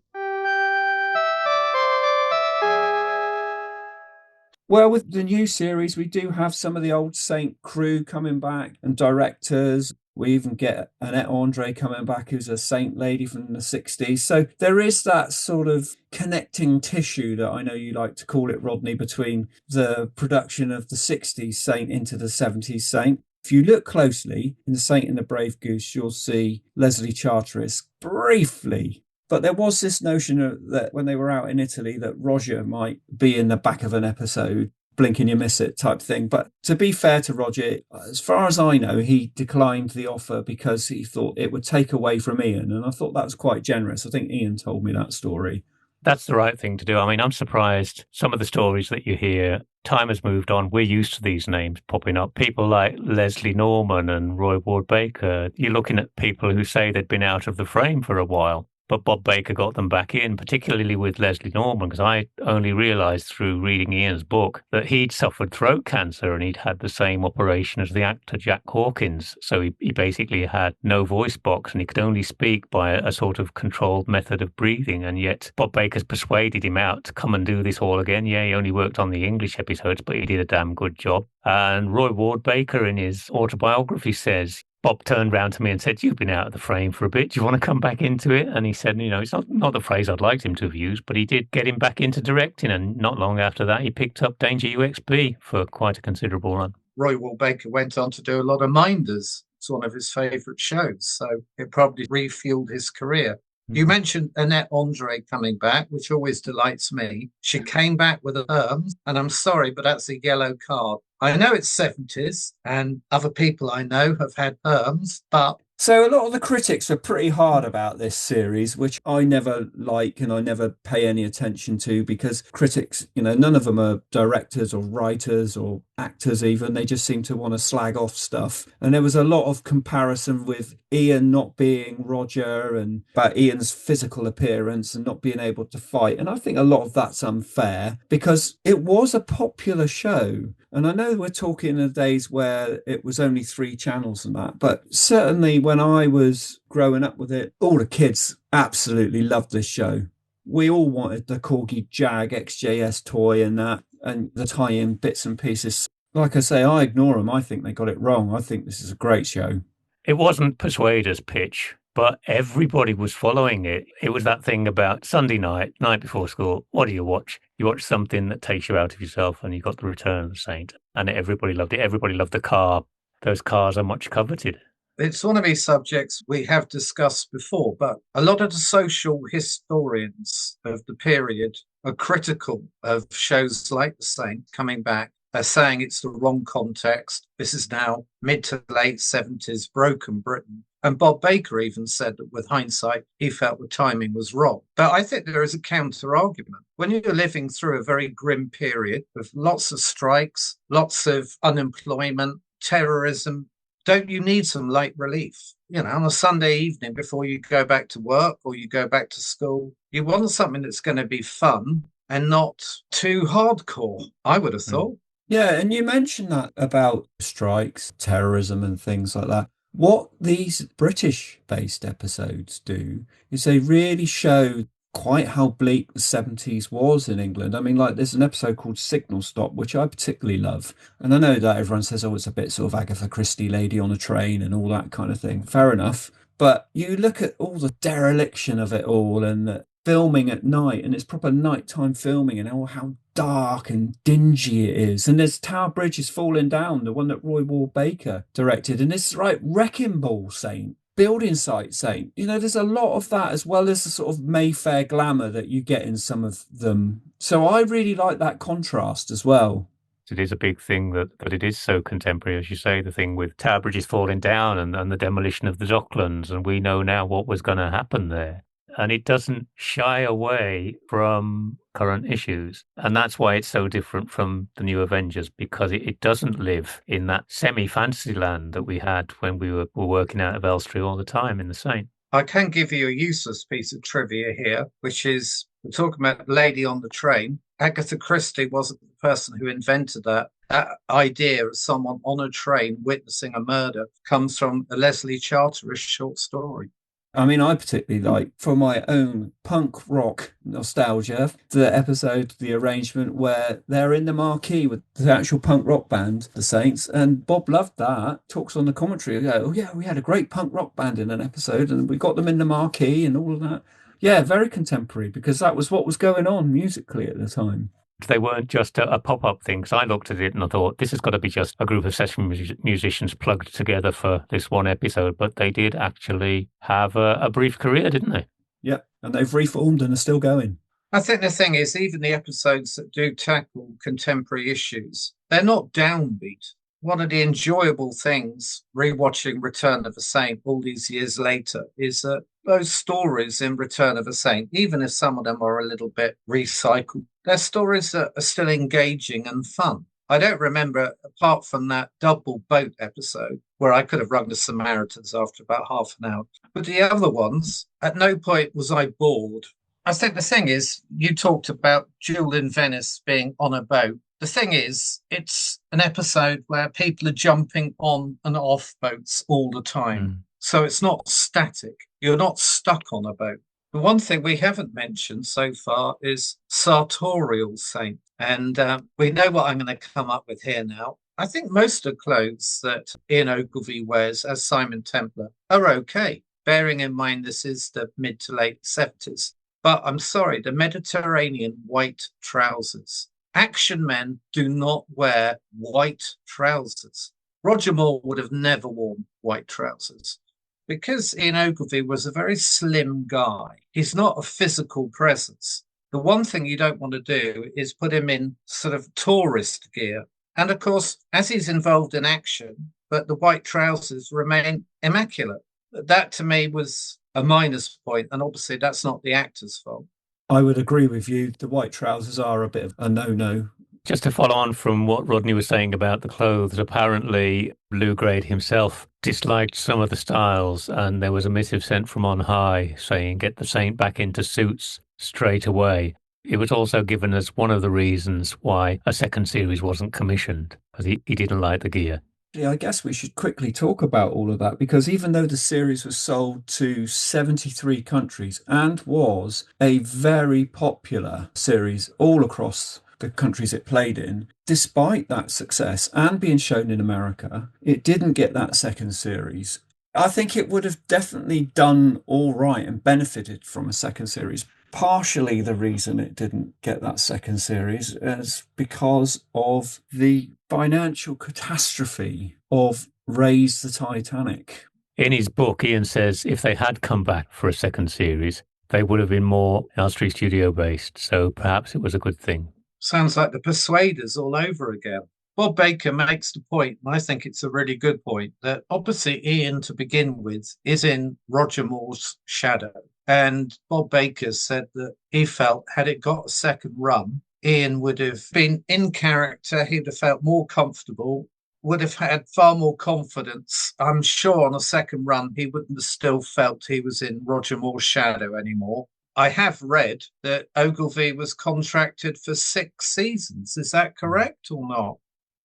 Well, with the new series, we do have some of the old Saint crew coming back and directors. We even get Annette Andre coming back, who's a Saint lady from the 60s. So there is that sort of connecting tissue that I know you like to call it, Rodney, between the production of the 60s Saint into the 70s Saint. If you look closely in The Saint and the Brave Goose, you'll see Leslie Charteris briefly. But there was this notion that when they were out in Italy that Roger might be in the back of an episode, blink and you miss it type thing. But to be fair to Roger, as far as I know, he declined the offer because he thought it would take away from Ian. And I thought that was quite generous. I think Ian told me that story. That's the right thing to do. I mean, I'm surprised some of the stories that you hear, time has moved on. We're used to these names popping up. People like Leslie Norman and Roy Ward Baker. You're looking at people who say they'd been out of the frame for a while. But Bob Baker got them back in, particularly with Leslie Norman, because I only realised through reading Ian's book that he'd suffered throat cancer and he'd had the same operation as the actor Jack Hawkins. So he basically had no voice box and he could only speak by a sort of controlled method of breathing. And yet Bob Baker's persuaded him out to come and do this all again. Yeah, he only worked on the English episodes, but he did a damn good job. And Roy Ward Baker in his autobiography says Bob turned round to me and said, "You've been out of the frame for a bit. Do you want to come back into it?" And he said, it's not the phrase I'd liked him to have used, but he did get him back into directing. And not long after that, he picked up Danger UXB for quite a considerable run. Roy Wall Baker went on to do a lot of Minders. It's one of his favourite shows, so it probably refueled his career. You mentioned Annette Andre coming back, which always delights me. She came back with Erms, and I'm sorry, but that's a yellow card. I know it's 70s, and other people I know have had Erms, but... So a lot of the critics are pretty hard about this series, which I never like and I never pay any attention to, because critics, none of them are directors or writers or actors even. They just seem to want to slag off stuff. And there was a lot of comparison with Ian not being Roger and about Ian's physical appearance and not being able to fight. And I think a lot of that's unfair because it was a popular show. And I know we're talking in the days where it was only 3 channels and that, but certainly when I was growing up with it, all the kids absolutely loved this show. We all wanted the Corgi Jag XJS toy and that, and the tie-in bits and pieces. Like I say, I ignore them. I think they got it wrong. I think this is a great show. It wasn't Persuader's pitch, but everybody was following it. It was that thing about Sunday night before school. What do you watch? You watch something that takes you out of yourself, and you got The Return of the Saint. And everybody loved it. Everybody loved the car. Those cars are much coveted. It's one of these subjects we have discussed before, but a lot of the social historians of the period are critical of shows like The Saint coming back. They're saying it's the wrong context. This is now mid to late 70s broken Britain. And Bob Baker even said that with hindsight, he felt the timing was wrong. But I think there is a counter argument. When you're living through a very grim period with lots of strikes, lots of unemployment, terrorism, don't you need some light relief? On a Sunday evening before you go back to work or you go back to school, you want something that's going to be fun and not too hardcore, I would have thought. Yeah, and you mentioned that about strikes, terrorism and things like that. What these British-based episodes do is they really show quite how bleak the 70s was in England. I mean, like there's an episode called Signal Stop, which I particularly love. And I know that everyone says, it's a bit sort of Agatha Christie, Lady on a Train and all that kind of thing. Fair enough. But you look at all the dereliction of it all and the filming at night, and it's proper nighttime filming, and how dark and dingy it is. And there's Tower Bridge is falling down, the one that Roy Wall Baker directed. And it's right, Wrecking Ball Saint, Building Site Saint. There's a lot of that, as well as the sort of Mayfair glamour that you get in some of them. So I really like that contrast as well. It is a big thing that it is so contemporary, as you say, the thing with Tower Bridge is falling down and the demolition of the Docklands, and we know now what was going to happen there. And it doesn't shy away from current issues. And that's why it's so different from the New Avengers, because it doesn't live in that semi-fantasy land that we had when we were working out of Elstree all the time in The Saint. I can give you a useless piece of trivia here, which is, we're talking about Lady on the Train. Agatha Christie wasn't the person who invented that. That idea of someone on a train witnessing a murder comes from a Leslie Charteris short story. I mean, I particularly like, for my own punk rock nostalgia, the episode, the arrangement where they're in the marquee with the actual punk rock band, The Saints, and Bob loved that, talks on the commentary, oh yeah, we had a great punk rock band in an episode and we got them in the marquee and all of that. Yeah, very contemporary, because that was what was going on musically at the time. They weren't just a pop-up thing, because I looked at it and I thought, this has got to be just a group of session musicians plugged together for this one episode, but they did actually have a brief career, didn't they? Yeah, and they've reformed and are still going. I think the thing is, even the episodes that do tackle contemporary issues, they're not downbeat. One of the enjoyable things, rewatching Return of the Saint all these years later, is that those stories in Return of the Saint, even if some of them are a little bit recycled, they're stories that are still engaging and fun. I don't remember, apart from that double boat episode, where I could have rung the Samaritans after about half an hour. But the other ones, at no point was I bored. I think the thing is, you talked about Duel in Venice being on a boat. The thing is, it's an episode where people are jumping on and off boats all the time. So it's not static. You're not stuck on a boat. The one thing we haven't mentioned so far is Sartorial Saint. And we know what I'm going to come up with here now. I think most of the clothes that Ian Ogilvy wears as Simon Templar are okay, bearing in mind this is the mid to late 70s. But I'm sorry, the Mediterranean white trousers. Action men do not wear white trousers. Roger Moore would have never worn white trousers. Because Ian Ogilvy was a very slim guy, he's not a physical presence. The one thing you don't want to do is put him in sort of tourist gear. And of course, as he's involved in action, but the white trousers remain immaculate. That to me was a minus point, and obviously that's not the actor's fault. I would agree with you. The white trousers are a bit of a no-no. Just to follow on from what Rodney was saying about the clothes, apparently Lou Grade himself disliked some of the styles, and there was a missive sent from on high saying, get the Saint back into suits straight away. It was also given as one of the reasons why a second series wasn't commissioned, because he didn't like the gear. Yeah, I guess we should quickly talk about all of that, because even though the series was sold to 73 countries and was a very popular series all across the countries it played in, despite that success and being shown in America, it didn't get that second series. I think it would have definitely done all right and benefited from a second series. Partially the reason it didn't get that second series is because of the financial catastrophe of Raise the Titanic. In his book, Ian says if they had come back for a second series, they would have been more Elstree Studio based, so perhaps it was a good thing. Sounds like the Persuaders all over again. Bob Baker makes the point, and I think it's a really good point, that obviously Ian, to begin with, is in Roger Moore's shadow. And Bob Baker said that he felt had it got a second run, Ian would have been in character, he'd have felt more comfortable, would have had far more confidence. I'm sure on a second run, he wouldn't have still felt he was in Roger Moore's shadow anymore. I have read that Ogilvy was contracted for 6 seasons. Is that correct or not?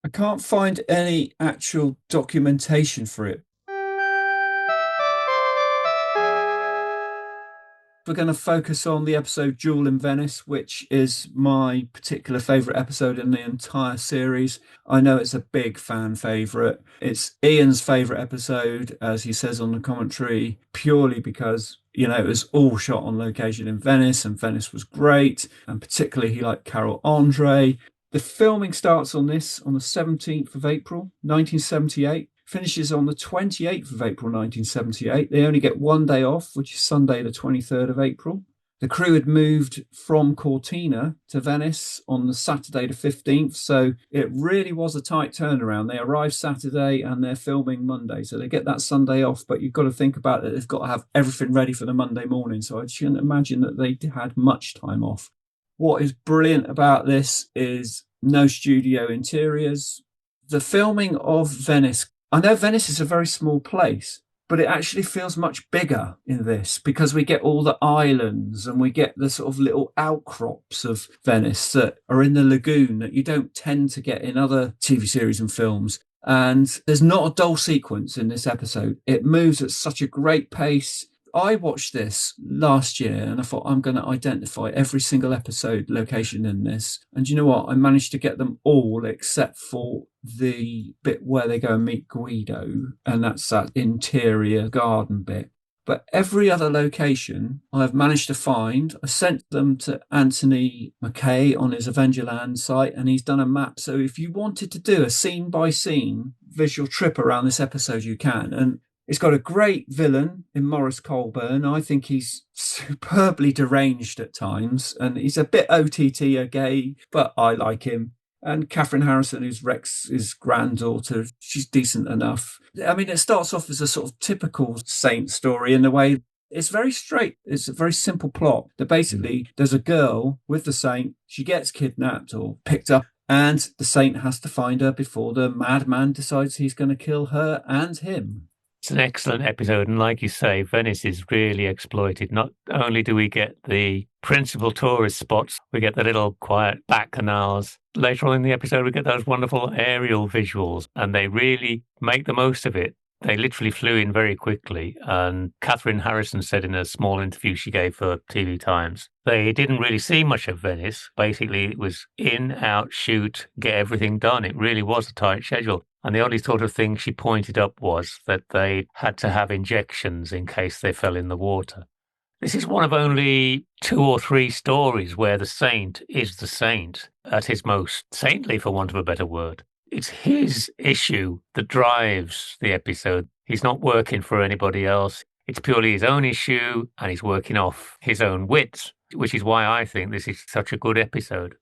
I can't find any actual documentation for it. We're going to focus on the episode Duel in Venice, which is my particular favourite episode in the entire series. I know it's a big fan favourite. It's Ian's favourite episode, as he says on the commentary, purely because, you know, it was all shot on location in Venice, and Venice was great. And particularly he liked Carol Andre. The filming starts on this on the 17th of April, 1978. Finishes on the 28th of April 1978. They only get one day off, which is Sunday the 23rd of April. The crew had moved from Cortina to Venice on the Saturday the 15th, so it really was a tight turnaround. They arrived Saturday and they're filming Monday, so they get that Sunday off, but you've got to think about it. They've got to have everything ready for the Monday morning, so I shouldn't imagine that they had much time off. What is brilliant about this is no studio interiors. The filming of Venice, I know Venice is a very small place, but it actually feels much bigger in this because we get all the islands and we get the sort of little outcrops of Venice that are in the lagoon that you don't tend to get in other TV series and films. And there's not a dull sequence in this episode. It moves at such a great pace. I watched this last year and I thought I'm going to identify every single episode location in this. And you know what? I managed to get them all except for the bit where they go and meet Guido. And that's that interior garden bit. But every other location I've managed to find. I sent them to Anthony McKay on his Avengerland site and he's done a map. So if you wanted to do a scene by scene visual trip around this episode, you can. And it's got a great villain in Maurice Colburn. I think he's superbly deranged at times, and he's a bit OTT gay, but I like him. And Catherine Harrison, who's Rex's granddaughter, she's decent enough. I mean, it starts off as a sort of typical Saint story in the way it's very straight. It's a very simple plot. That basically there's a girl with the Saint. She gets kidnapped or picked up, and the Saint has to find her before the madman decides he's going to kill her and him. It's an excellent episode, and like you say, Venice is really exploited. Not only do we get the principal tourist spots, we get the little quiet back canals. Later on in the episode, we get those wonderful aerial visuals, and they really make the most of it. They literally flew in very quickly. And Catherine Harrison said in a small interview she gave for TV Times, they didn't really see much of Venice. Basically, it was in, out, shoot, get everything done. It really was a tight schedule. And the only sort of thing she pointed up was that they had to have injections in case they fell in the water. This is one of only 2 or 3 stories where the saint is the saint at his most saintly, for want of a better word. It's his issue that drives the episode. He's not working for anybody else. It's purely his own issue, and he's working off his own wits, which is why I think this is such a good episode.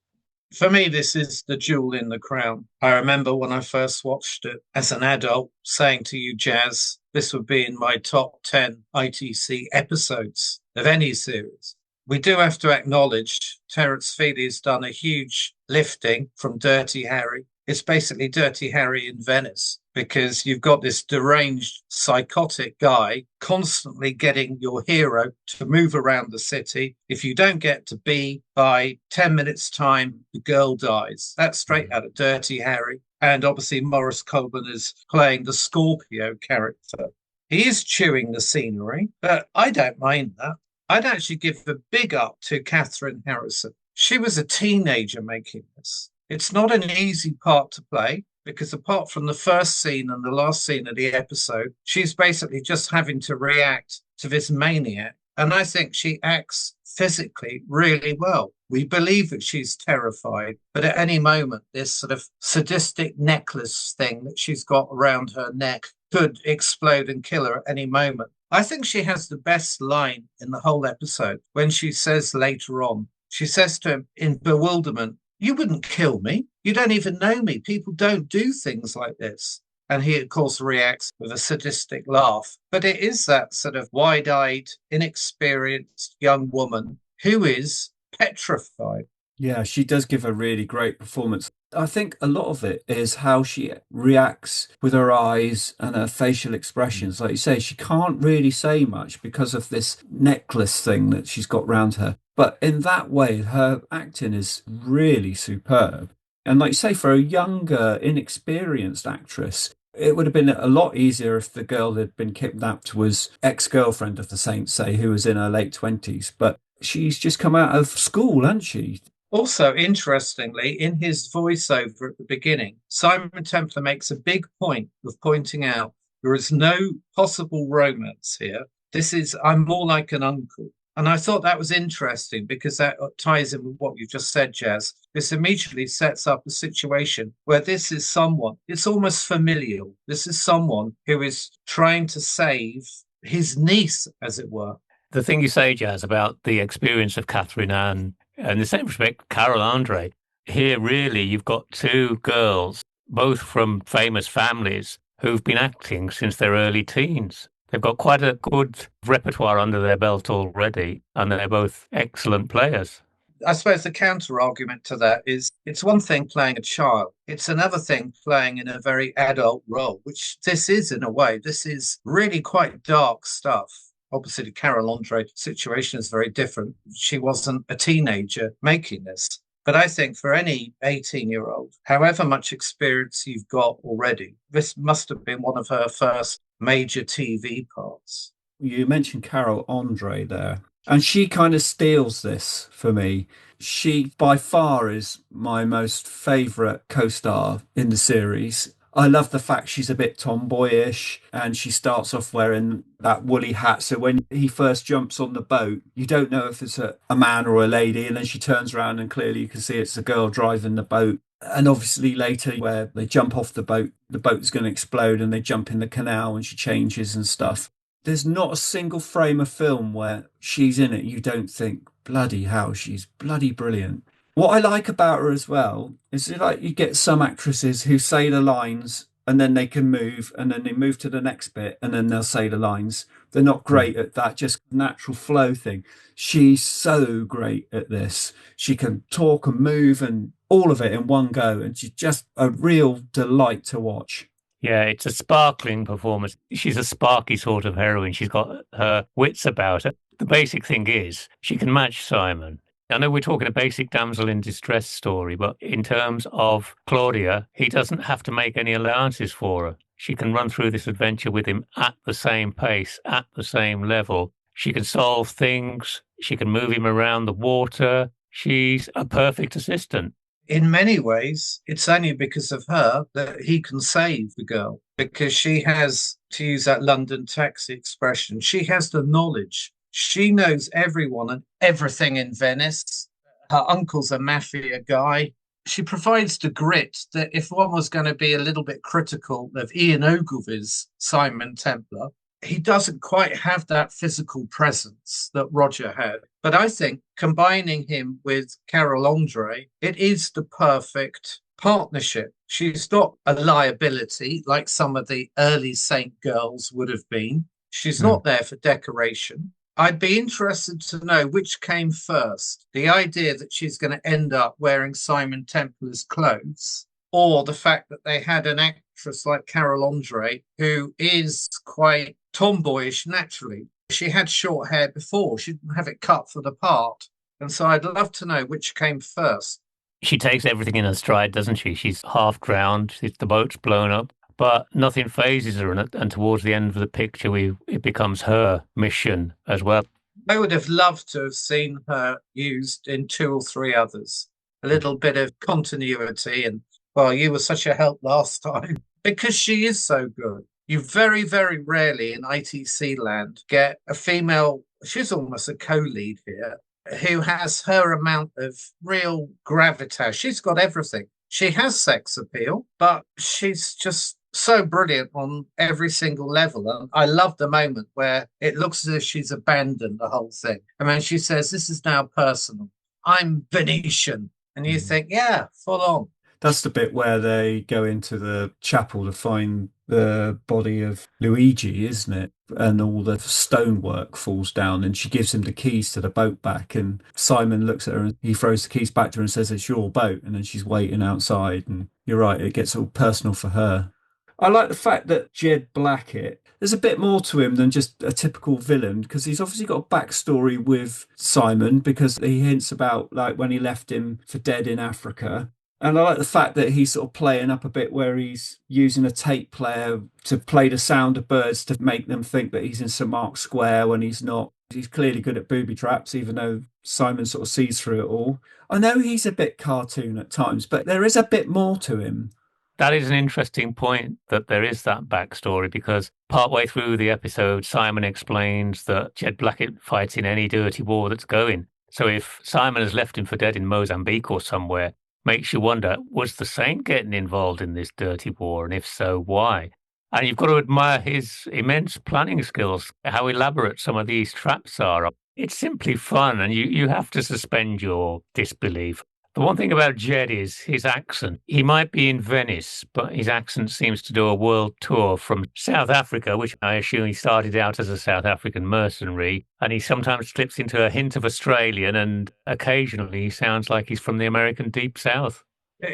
For me, this is the jewel in the crown. I remember when I first watched it as an adult saying to you, Jaz, this would be in my top 10 ITC episodes of any series. We do have to acknowledge Terence Feely has done a huge lifting from Dirty Harry. It's basically Dirty Harry in Venice, because you've got this deranged, psychotic guy constantly getting your hero to move around the city. If you don't get to B by 10 minutes' time, the girl dies. That's straight out of Dirty Harry. And obviously Maurice Colburn is playing the Scorpio character. He is chewing the scenery, but I don't mind that. I'd actually give a big up to Catherine Harrison. She was a teenager making this. It's not an easy part to play, because apart from the first scene and the last scene of the episode, she's basically just having to react to this maniac. And I think she acts physically really well. We believe that she's terrified, but at any moment, this sort of sadistic necklace thing that she's got around her neck could explode and kill her at any moment. I think she has the best line in the whole episode when she says later on, she says to him in bewilderment, "You wouldn't kill me. You don't even know me. People don't do things like this." And he, of course, reacts with a sadistic laugh. But it is that sort of wide-eyed, inexperienced young woman who is petrified. Yeah, she does give a really great performance. I think a lot of it is how she reacts with her eyes and her facial expressions. Like you say, she can't really say much because of this necklace thing that she's got round her. But in that way, her acting is really superb. And like you say, for a younger, inexperienced actress, it would have been a lot easier if the girl that had been kidnapped was ex-girlfriend of the saint, say, who was in her late 20s. But she's just come out of school, hasn't she? Also, interestingly, in his voiceover at the beginning, Simon Templar makes a big point of pointing out there is no possible romance here. This is, I'm more like an uncle. And I thought that was interesting because that ties in with what you just said, Jaz. This immediately sets up a situation where this is someone, it's almost familial. This is someone who is trying to save his niece, as it were. The thing you say, Jaz, about the experience of Catherine Anne, and in the same respect, Carol Andre, here really you've got 2 girls, both from famous families, who've been acting since their early teens. They've got quite a good repertoire under their belt already, and they're both excellent players. I suppose the counter-argument to that is it's one thing playing a child. It's another thing playing in a very adult role, which this is in a way. This is really quite dark stuff. Obviously, the Carol Andre situation is very different. She wasn't a teenager making this. But I think for any 18-year-old, however much experience you've got already, this must have been one of her first major TV parts. You mentioned Carol Andre there, and she kind of steals this for me. She, by far, is my most favourite co-star in the series. I love the fact she's a bit tomboyish and she starts off wearing that woolly hat. So when he first jumps on the boat, you don't know if it's a man or a lady. And then she turns around and clearly you can see it's a girl driving the boat. And obviously later where they jump off the boat's going to explode and they jump in the canal and she changes and stuff. There's not a single frame of film where she's in it. You don't think, bloody hell, she's bloody brilliant. What I like about her as well is like you get some actresses who say the lines and then they can move and then they move to the next bit and then they'll say the lines. They're not great at that just natural flow thing. She's so great at this. She can talk and move and all of it in one go, and she's just a real delight to watch. Yeah, it's a sparkling performance. She's a sparky sort of heroine. She's got her wits about her. The basic thing is she can match Simon. I know we're talking a basic damsel in distress story, but in terms of Claudia, he doesn't have to make any allowances for her. She can run through this adventure with him at the same pace, at the same level. She can solve things. She can move him around the water. She's a perfect assistant. In many ways, it's only because of her that he can save the girl, because she has, to use that London taxi expression, she has the knowledge. She knows everyone and everything in Venice. Her uncle's a mafia guy. She provides the grit that if one was going to be a little bit critical of Ian Ogilvy's Simon Templar, he doesn't quite have that physical presence that Roger had. But I think combining him with Carol Andre, it is the perfect partnership. She's not a liability like some of the early Saint girls would have been. She's not there for decoration. I'd be interested to know which came first, the idea that she's going to end up wearing Simon Templar's clothes, or the fact that they had an actress like Carol Andre, who is quite tomboyish naturally. She had short hair before. She didn't have it cut for the part. And so I'd love to know which came first. She takes everything in her stride, doesn't she? She's half drowned. The boat's blown up, but nothing phases her. And towards the end of the picture, it becomes her mission as well. I would have loved to have seen her used in 2 or 3 others. A little bit of continuity. And, well, you were such a help last time. Because she is so good. You very, very rarely in ITC land get a female, she's almost a co-lead here, who has her amount of real gravitas. She's got everything. She has sex appeal, but she's just so brilliant on every single level. And I love the moment where it looks as if she's abandoned the whole thing. I mean, she says, this is now personal. I'm Venetian. And you think, yeah, full on. That's the bit where they go into the chapel to find the body of Luigi, isn't it? And all the stonework falls down and she gives him the keys to the boat back. And Simon looks at her and he throws the keys back to her and says, it's your boat. And then she's waiting outside. And you're right, it gets all personal for her. I like the fact that Jed Blackett, there's a bit more to him than just a typical villain, because he's obviously got a backstory with Simon, because he hints about like when he left him for dead in Africa. And I like the fact that he's sort of playing up a bit where he's using a tape player to play the sound of birds to make them think that he's in St. Mark's Square when he's not. He's clearly good at booby traps, even though Simon sort of sees through it all. I know he's a bit cartoon at times, but there is a bit more to him. That is an interesting point, that there is that backstory, because partway through the episode, Simon explains that Jed Blackett fights in any dirty war that's going. So if Simon has left him for dead in Mozambique or somewhere, makes you wonder, was the Saint getting involved in this dirty war? And if so, why? And you've got to admire his immense planning skills, how elaborate some of these traps are. It's simply fun, and you have to suspend your disbelief. The one thing about Jed is his accent. He might be in Venice, but his accent seems to do a world tour from South Africa, which I assume he started out as a South African mercenary, and he sometimes slips into a hint of Australian, and occasionally he sounds like he's from the American Deep South.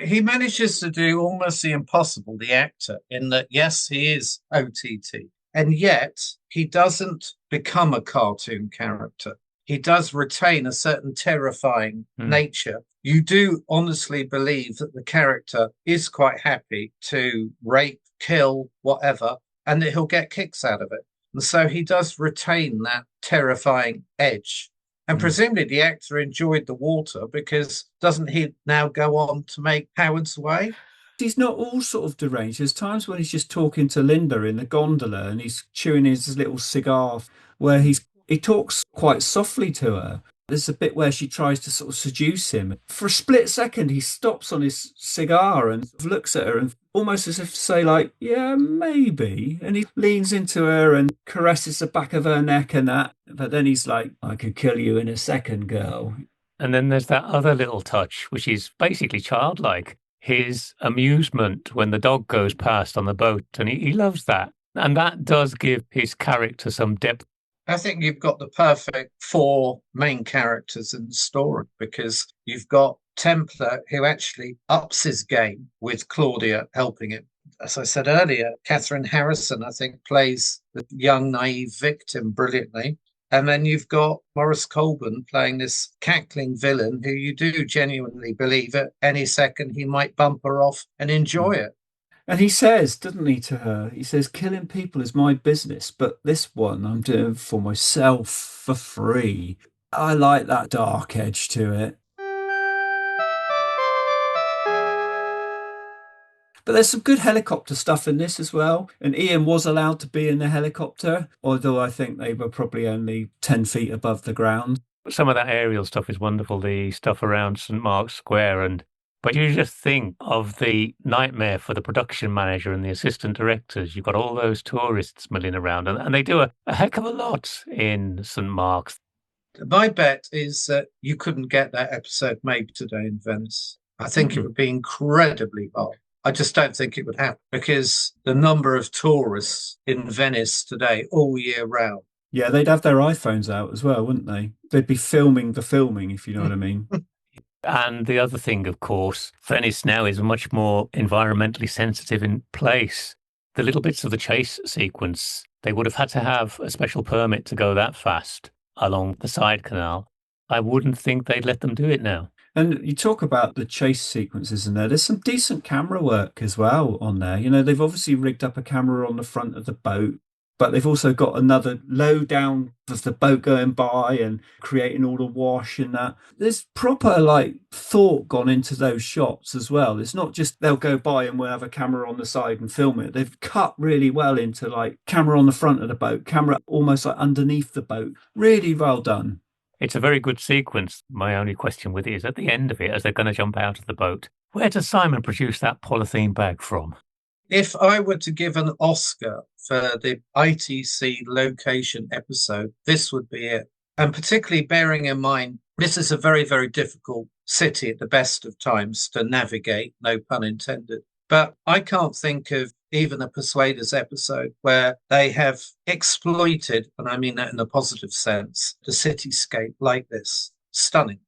He manages to do almost the impossible, the actor, in that, yes, he is OTT, and yet he doesn't become a cartoon character. He does retain a certain terrifying nature. You do honestly believe that the character is quite happy to rape, kill, whatever, and that he'll get kicks out of it. And so he does retain that terrifying edge. And presumably the actor enjoyed the water, because doesn't he now go on to make Howard's Way? He's not all sort of deranged. There's times when he's just talking to Linda in the gondola and he's chewing his little cigar, where he talks quite softly to her. There's a bit where she tries to sort of seduce him. For a split second, he stops on his cigar and looks at her, and almost as if to say, like, yeah, maybe. And he leans into her and caresses the back of her neck and that. But then he's like, I could kill you in a second, girl. And then there's that other little touch, which is basically childlike. His amusement when the dog goes past on the boat, and he loves that. And that does give his character some depth. I think you've got the perfect 4 main characters in the story, because you've got Templar, who actually ups his game with Claudia helping him. As I said earlier, Catherine Harrison, I think, plays the young, naive victim brilliantly. And then you've got Maurice Colburn playing this cackling villain who you do genuinely believe at any second he might bump her off and enjoy it. And he says, doesn't he, to her, he says, killing people is my business, but this one I'm doing for myself for free. I like that dark edge to it. But there's some good helicopter stuff in this as well. And Ian was allowed to be in the helicopter, although I think they were probably only 10 feet above the ground. Some of that aerial stuff is wonderful, the stuff around St. Mark's Square. But you just think of the nightmare for the production manager and the assistant directors. You've got all those tourists milling around, and they do a heck of a lot in St. Mark's. My bet is that you couldn't get that episode made today in Venice. I think it would be incredibly hard. I just don't think it would happen because the number of tourists in Venice today all year round. Yeah, they'd have their iPhones out as well, wouldn't they? They'd be filming the filming, if you know what I mean. And the other thing, of course, Venice now is much more environmentally sensitive in place. The little bits of the chase sequence, they would have had to have a special permit to go that fast along the side canal. I wouldn't think they'd let them do it now. And you talk about the chase sequences in there. There's some decent camera work as well on there. You know, they've obviously rigged up a camera on the front of the boat, but they've also got another low down of the boat going by and creating all the wash and that. There's proper thought gone into those shots as well. It's not just they'll go by and we'll have a camera on the side and film it. They've cut really well into camera on the front of the boat, camera almost underneath the boat. Really well done. It's a very good sequence. My only question with it is at the end of it, as they're going to jump out of the boat, where does Simon produce that polythene bag from? If I were to give an Oscar for the ITC location episode, this would be it. And particularly bearing in mind, this is a very, very difficult city at the best of times to navigate, no pun intended. But I can't think of even a Persuaders episode where they have exploited, and I mean that in a positive sense, the cityscape like this. Stunning.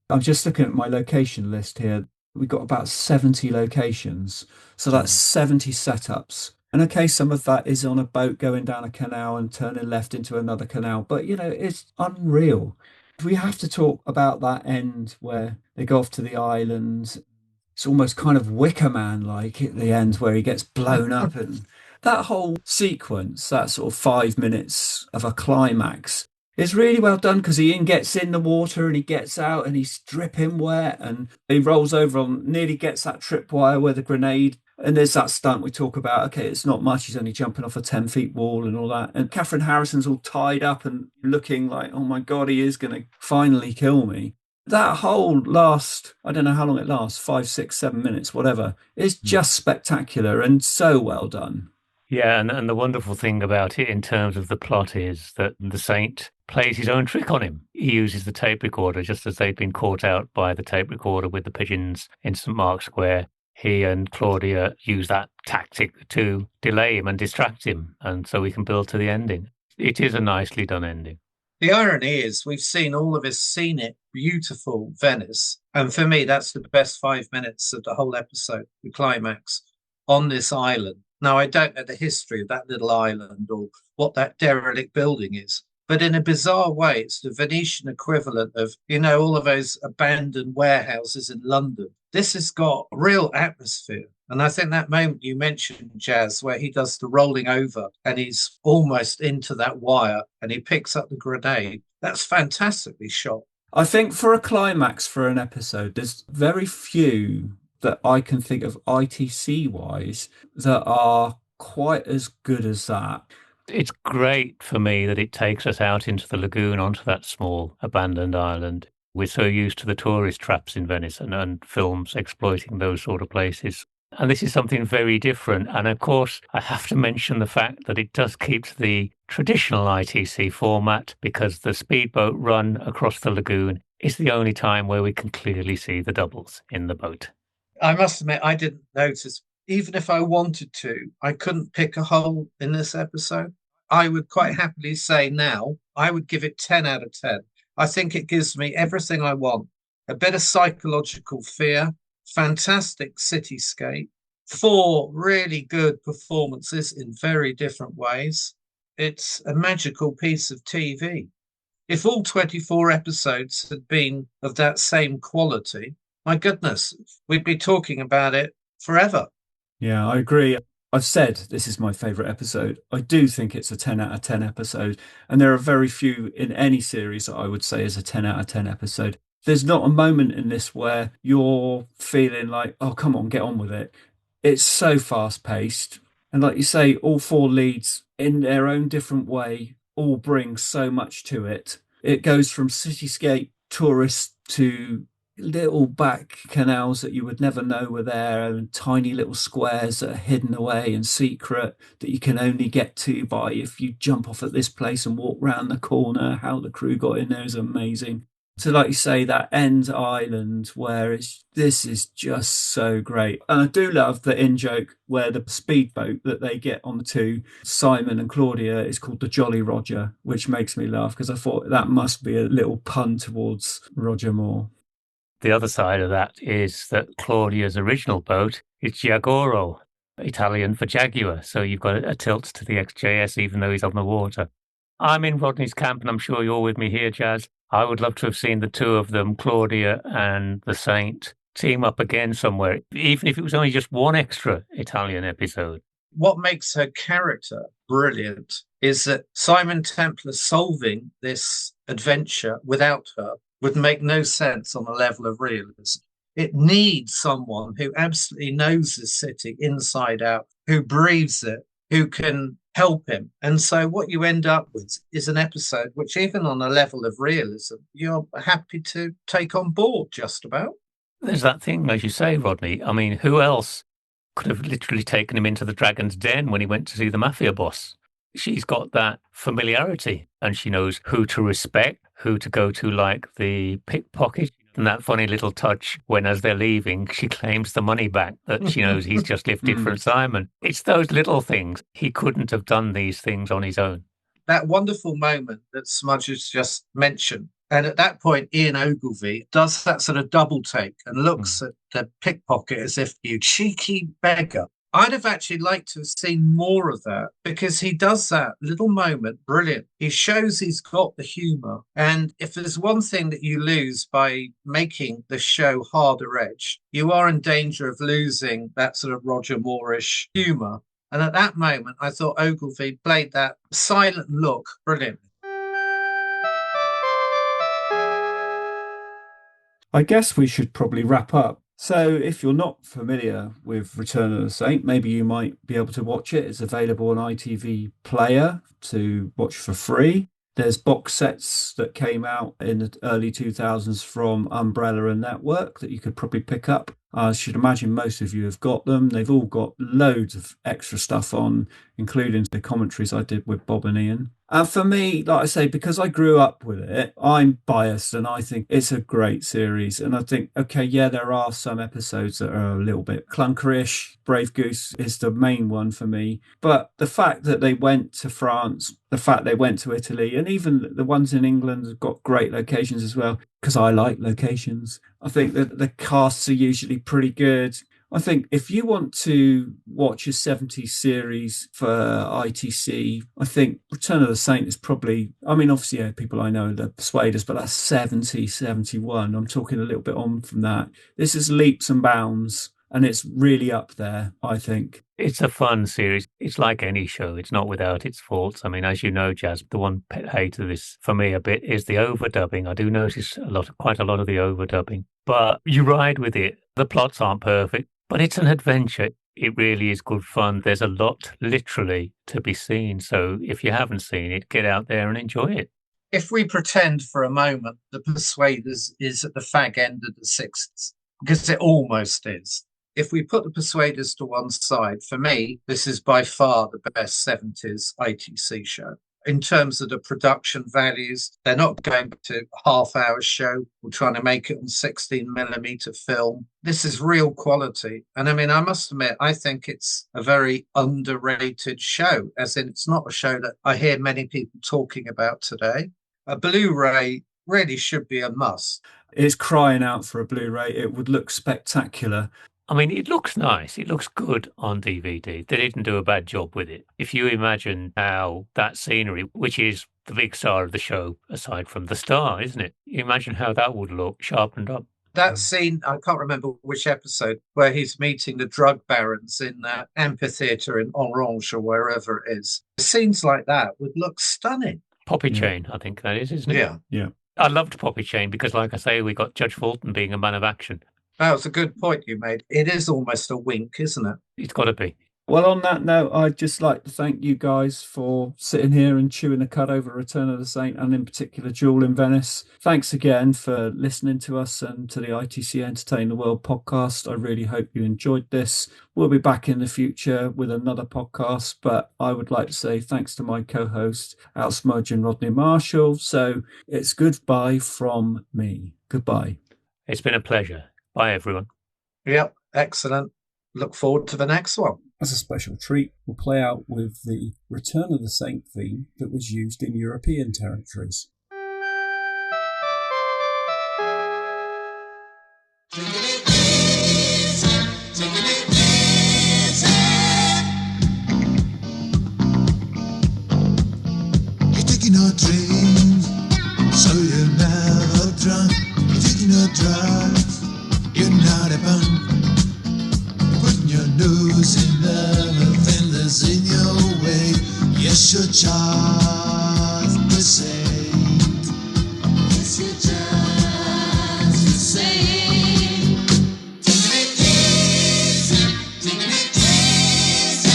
I'm just looking at my location list here. We've got about 70 locations. So that's 70 setups. And okay, some of that is on a boat going down a canal and turning left into another canal. But, it's unreal. We have to talk about that end where they go off to the island. It's almost kind of Wicker Man-like at the end where he gets blown up. And that whole sequence, that sort of 5 minutes of a climax, is really well done because Ian gets in the water and he gets out and he's dripping wet and he rolls over and nearly gets that tripwire with a grenade. And there's that stunt we talk about. Okay, it's not much. He's only jumping off a 10-feet wall and all that. And Catherine Harrison's all tied up and looking like, oh my God, he is going to finally kill me. That whole last, I don't know how long it lasts, 5, 6, 7 minutes, whatever, is just spectacular and so well done. Yeah, and the wonderful thing about it in terms of the plot is that the Saint plays his own trick on him. He uses the tape recorder just as they've been caught out by the tape recorder with the pigeons in St. Mark's Square. He and Claudia use that tactic to delay him and distract him, and so we can build to the ending. It is a nicely done ending. The irony is we've seen all of this scenic, beautiful Venice. And for me, that's the best 5 minutes of the whole episode, the climax, on this island. Now, I don't know the history of that little island or what that derelict building is. But in a bizarre way, it's the Venetian equivalent of, all of those abandoned warehouses in London. This has got real atmosphere. And I think that moment you mentioned, Jaz, where he does the rolling over and he's almost into that wire and he picks up the grenade, that's fantastically shot. I think for a climax for an episode, there's very few that I can think of ITC-wise that are quite as good as that. It's great for me that it takes us out into the lagoon onto that small abandoned island. We're so used to the tourist traps in Venice and films exploiting those sort of places. And this is something very different. And of course, I have to mention the fact that it does keep to the traditional ITC format because the speedboat run across the lagoon is the only time where we can clearly see the doubles in the boat. I must admit, I didn't notice. Even if I wanted to, I couldn't pick a hole in this episode. I would quite happily say now, I would give it 10 out of 10. I think it gives me everything I want. A bit of psychological fear, fantastic cityscape, 4 really good performances in very different ways. It's a magical piece of TV. If all 24 episodes had been of that same quality, my goodness, we'd be talking about it forever. Yeah, I agree. I've said this is my favorite episode. I do think it's a 10 out of 10 episode. And there are very few in any series that I would say is a 10 out of 10 episode. There's not a moment in this where you're feeling like, oh, come on, get on with it. It's so fast paced. And like you say, all four leads in their own different way all bring so much to it. It goes from cityscape tourists to little back canals that you would never know were there, and tiny little squares that are hidden away and secret that you can only get to by if you jump off at this place and walk round the corner. How the crew got in there is amazing. So like you say, that end island where this is just so great. And I do love the in-joke where the speedboat that they get onto, Simon and Claudia, is called the Jolly Roger, which makes me laugh because I thought that must be a little pun towards Roger Moore. The other side of that is that Claudia's original boat is Giagoro, Italian for Jaguar. So you've got a tilt to the XJS, even though he's on the water. I'm in Rodney's camp, and I'm sure you're with me here, Jaz. I would love to have seen the two of them, Claudia and the Saint, team up again somewhere, even if it was only just one extra Italian episode. What makes her character brilliant is that Simon Templar solving this adventure without her would make no sense on a level of realism. It needs someone who absolutely knows the city inside out, who breathes it, who can help him. And so what you end up with is an episode which, even on a level of realism, you're happy to take on board just about. There's that thing, as you say, Rodney. I mean, who else could have literally taken him into the Dragon's Den when he went to see the mafia boss? She's got that familiarity, and she knows who to respect, who to go to, like the pickpocket. And that funny little touch when, as they're leaving, she claims the money back that she knows he's just lifted from Simon. It's those little things. He couldn't have done these things on his own. That wonderful moment that Samujh has just mentioned. And at that point, Ian Ogilvy does that sort of double take and looks at the pickpocket as if, you cheeky beggar. I'd have actually liked to have seen more of that, because he does that little moment brilliant. He shows he's got the humour. And if there's one thing that you lose by making the show harder edge, you are in danger of losing that sort of Roger Moore-ish humour. And at that moment, I thought Ogilvy played that silent look brilliantly. I guess we should probably wrap up. So if you're not familiar with Return of the Saint, maybe you might be able to watch it. It's available on ITV Player to watch for free. There's box sets that came out in the early 2000s from Umbrella and Network that you could probably pick up. I should imagine most of you have got them. They've all got loads of extra stuff on, including the commentaries I did with Bob and Ian. And for me, like I say, because I grew up with it, I'm biased and I think it's a great series. And I think, okay, yeah, there are some episodes that are a little bit clunkerish. Brave Goose is the main one for me. But the fact that they went to France, the fact they went to Italy, and even the ones in England have got great locations as well, because I like locations. I think that the casts are usually pretty good. I think if you want to watch a 70s series for ITC, I think Return of the Saint is probably, I mean, obviously, yeah, people I know, the Persuaders, but that's 70, 71. I'm talking a little bit on from that. This is leaps and bounds, and it's really up there, I think. It's a fun series. It's like any show. It's not without its faults. I mean, as you know, Jaz, the one pet hate of this for me a bit is the overdubbing. I do notice quite a lot of the overdubbing, but you ride with it. The plots aren't perfect, but it's an adventure. It really is good fun. There's a lot literally to be seen. So if you haven't seen it, get out there and enjoy it. If we pretend for a moment the Persuaders is at the fag end of the 60s, because it almost is. If we put the Persuaders to one side, for me, this is by far the best 70s ITC show. In terms of the production values, they're not going to a half-hour show. We're trying to make it on 16mm film. This is real quality. And I mean, I must admit, I think it's a very underrated show, as in it's not a show that I hear many people talking about today. A Blu-ray really should be a must. It's crying out for a Blu-ray. It would look spectacular. I mean, it looks nice. It looks good on DVD. They didn't do a bad job with it. If you imagine how that scenery, which is the big star of the show, aside from the star, isn't it? You imagine how that would look sharpened up. That scene, I can't remember which episode, where he's meeting the drug barons in that amphitheatre in Orange or wherever it is. Scenes like that would look stunning. Poppy Yeah. Chain, I think that is, isn't it? Yeah, Yeah. I loved Poppy Chain because, like I say, we got Judge Fulton being a man of action. that was a good point you made. It is almost a wink, isn't it? It's got to be. Well, on that note, I'd just like to thank you guys for sitting here and chewing the cud over Return of the Saint and in particular Duel in Venice. Thanks again for listening to us and to the ITC Entertained The World podcast. I really hope you enjoyed this. We'll be back in the future with another podcast, but I would like to say thanks to my co-host, Samujh and Rodney Marshall. So it's goodbye from me. Goodbye. It's been a pleasure. Bye, everyone. Yep, excellent. Look forward to the next one. As a special treat, we'll play out with the Return of the Saint theme that was used in European territories. You're taking no dreams, so you're never drunk. You're taking no drugs, you're not a punk. Your nose in everything that's in your way. Yes, you're just the same. Yes, you're just the same. Taking it easy.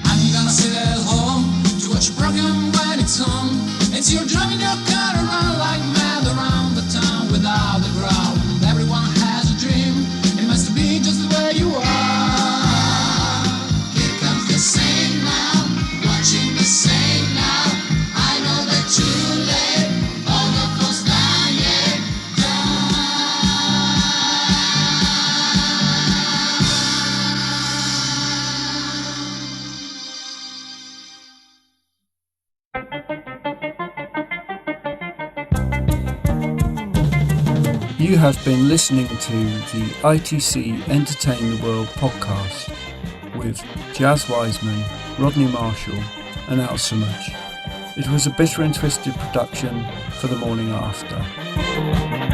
I'm gonna sit at home to watch your program when it's on. It's you driving your car around like mad around the town without a ground. Everyone has a dream. It must be just the way you are. You have been listening to the ITC Entertained The World podcast with Jaz Wiseman, Rodney Marshall and Samujh. It was a Bitter and Twisted production for the morning after.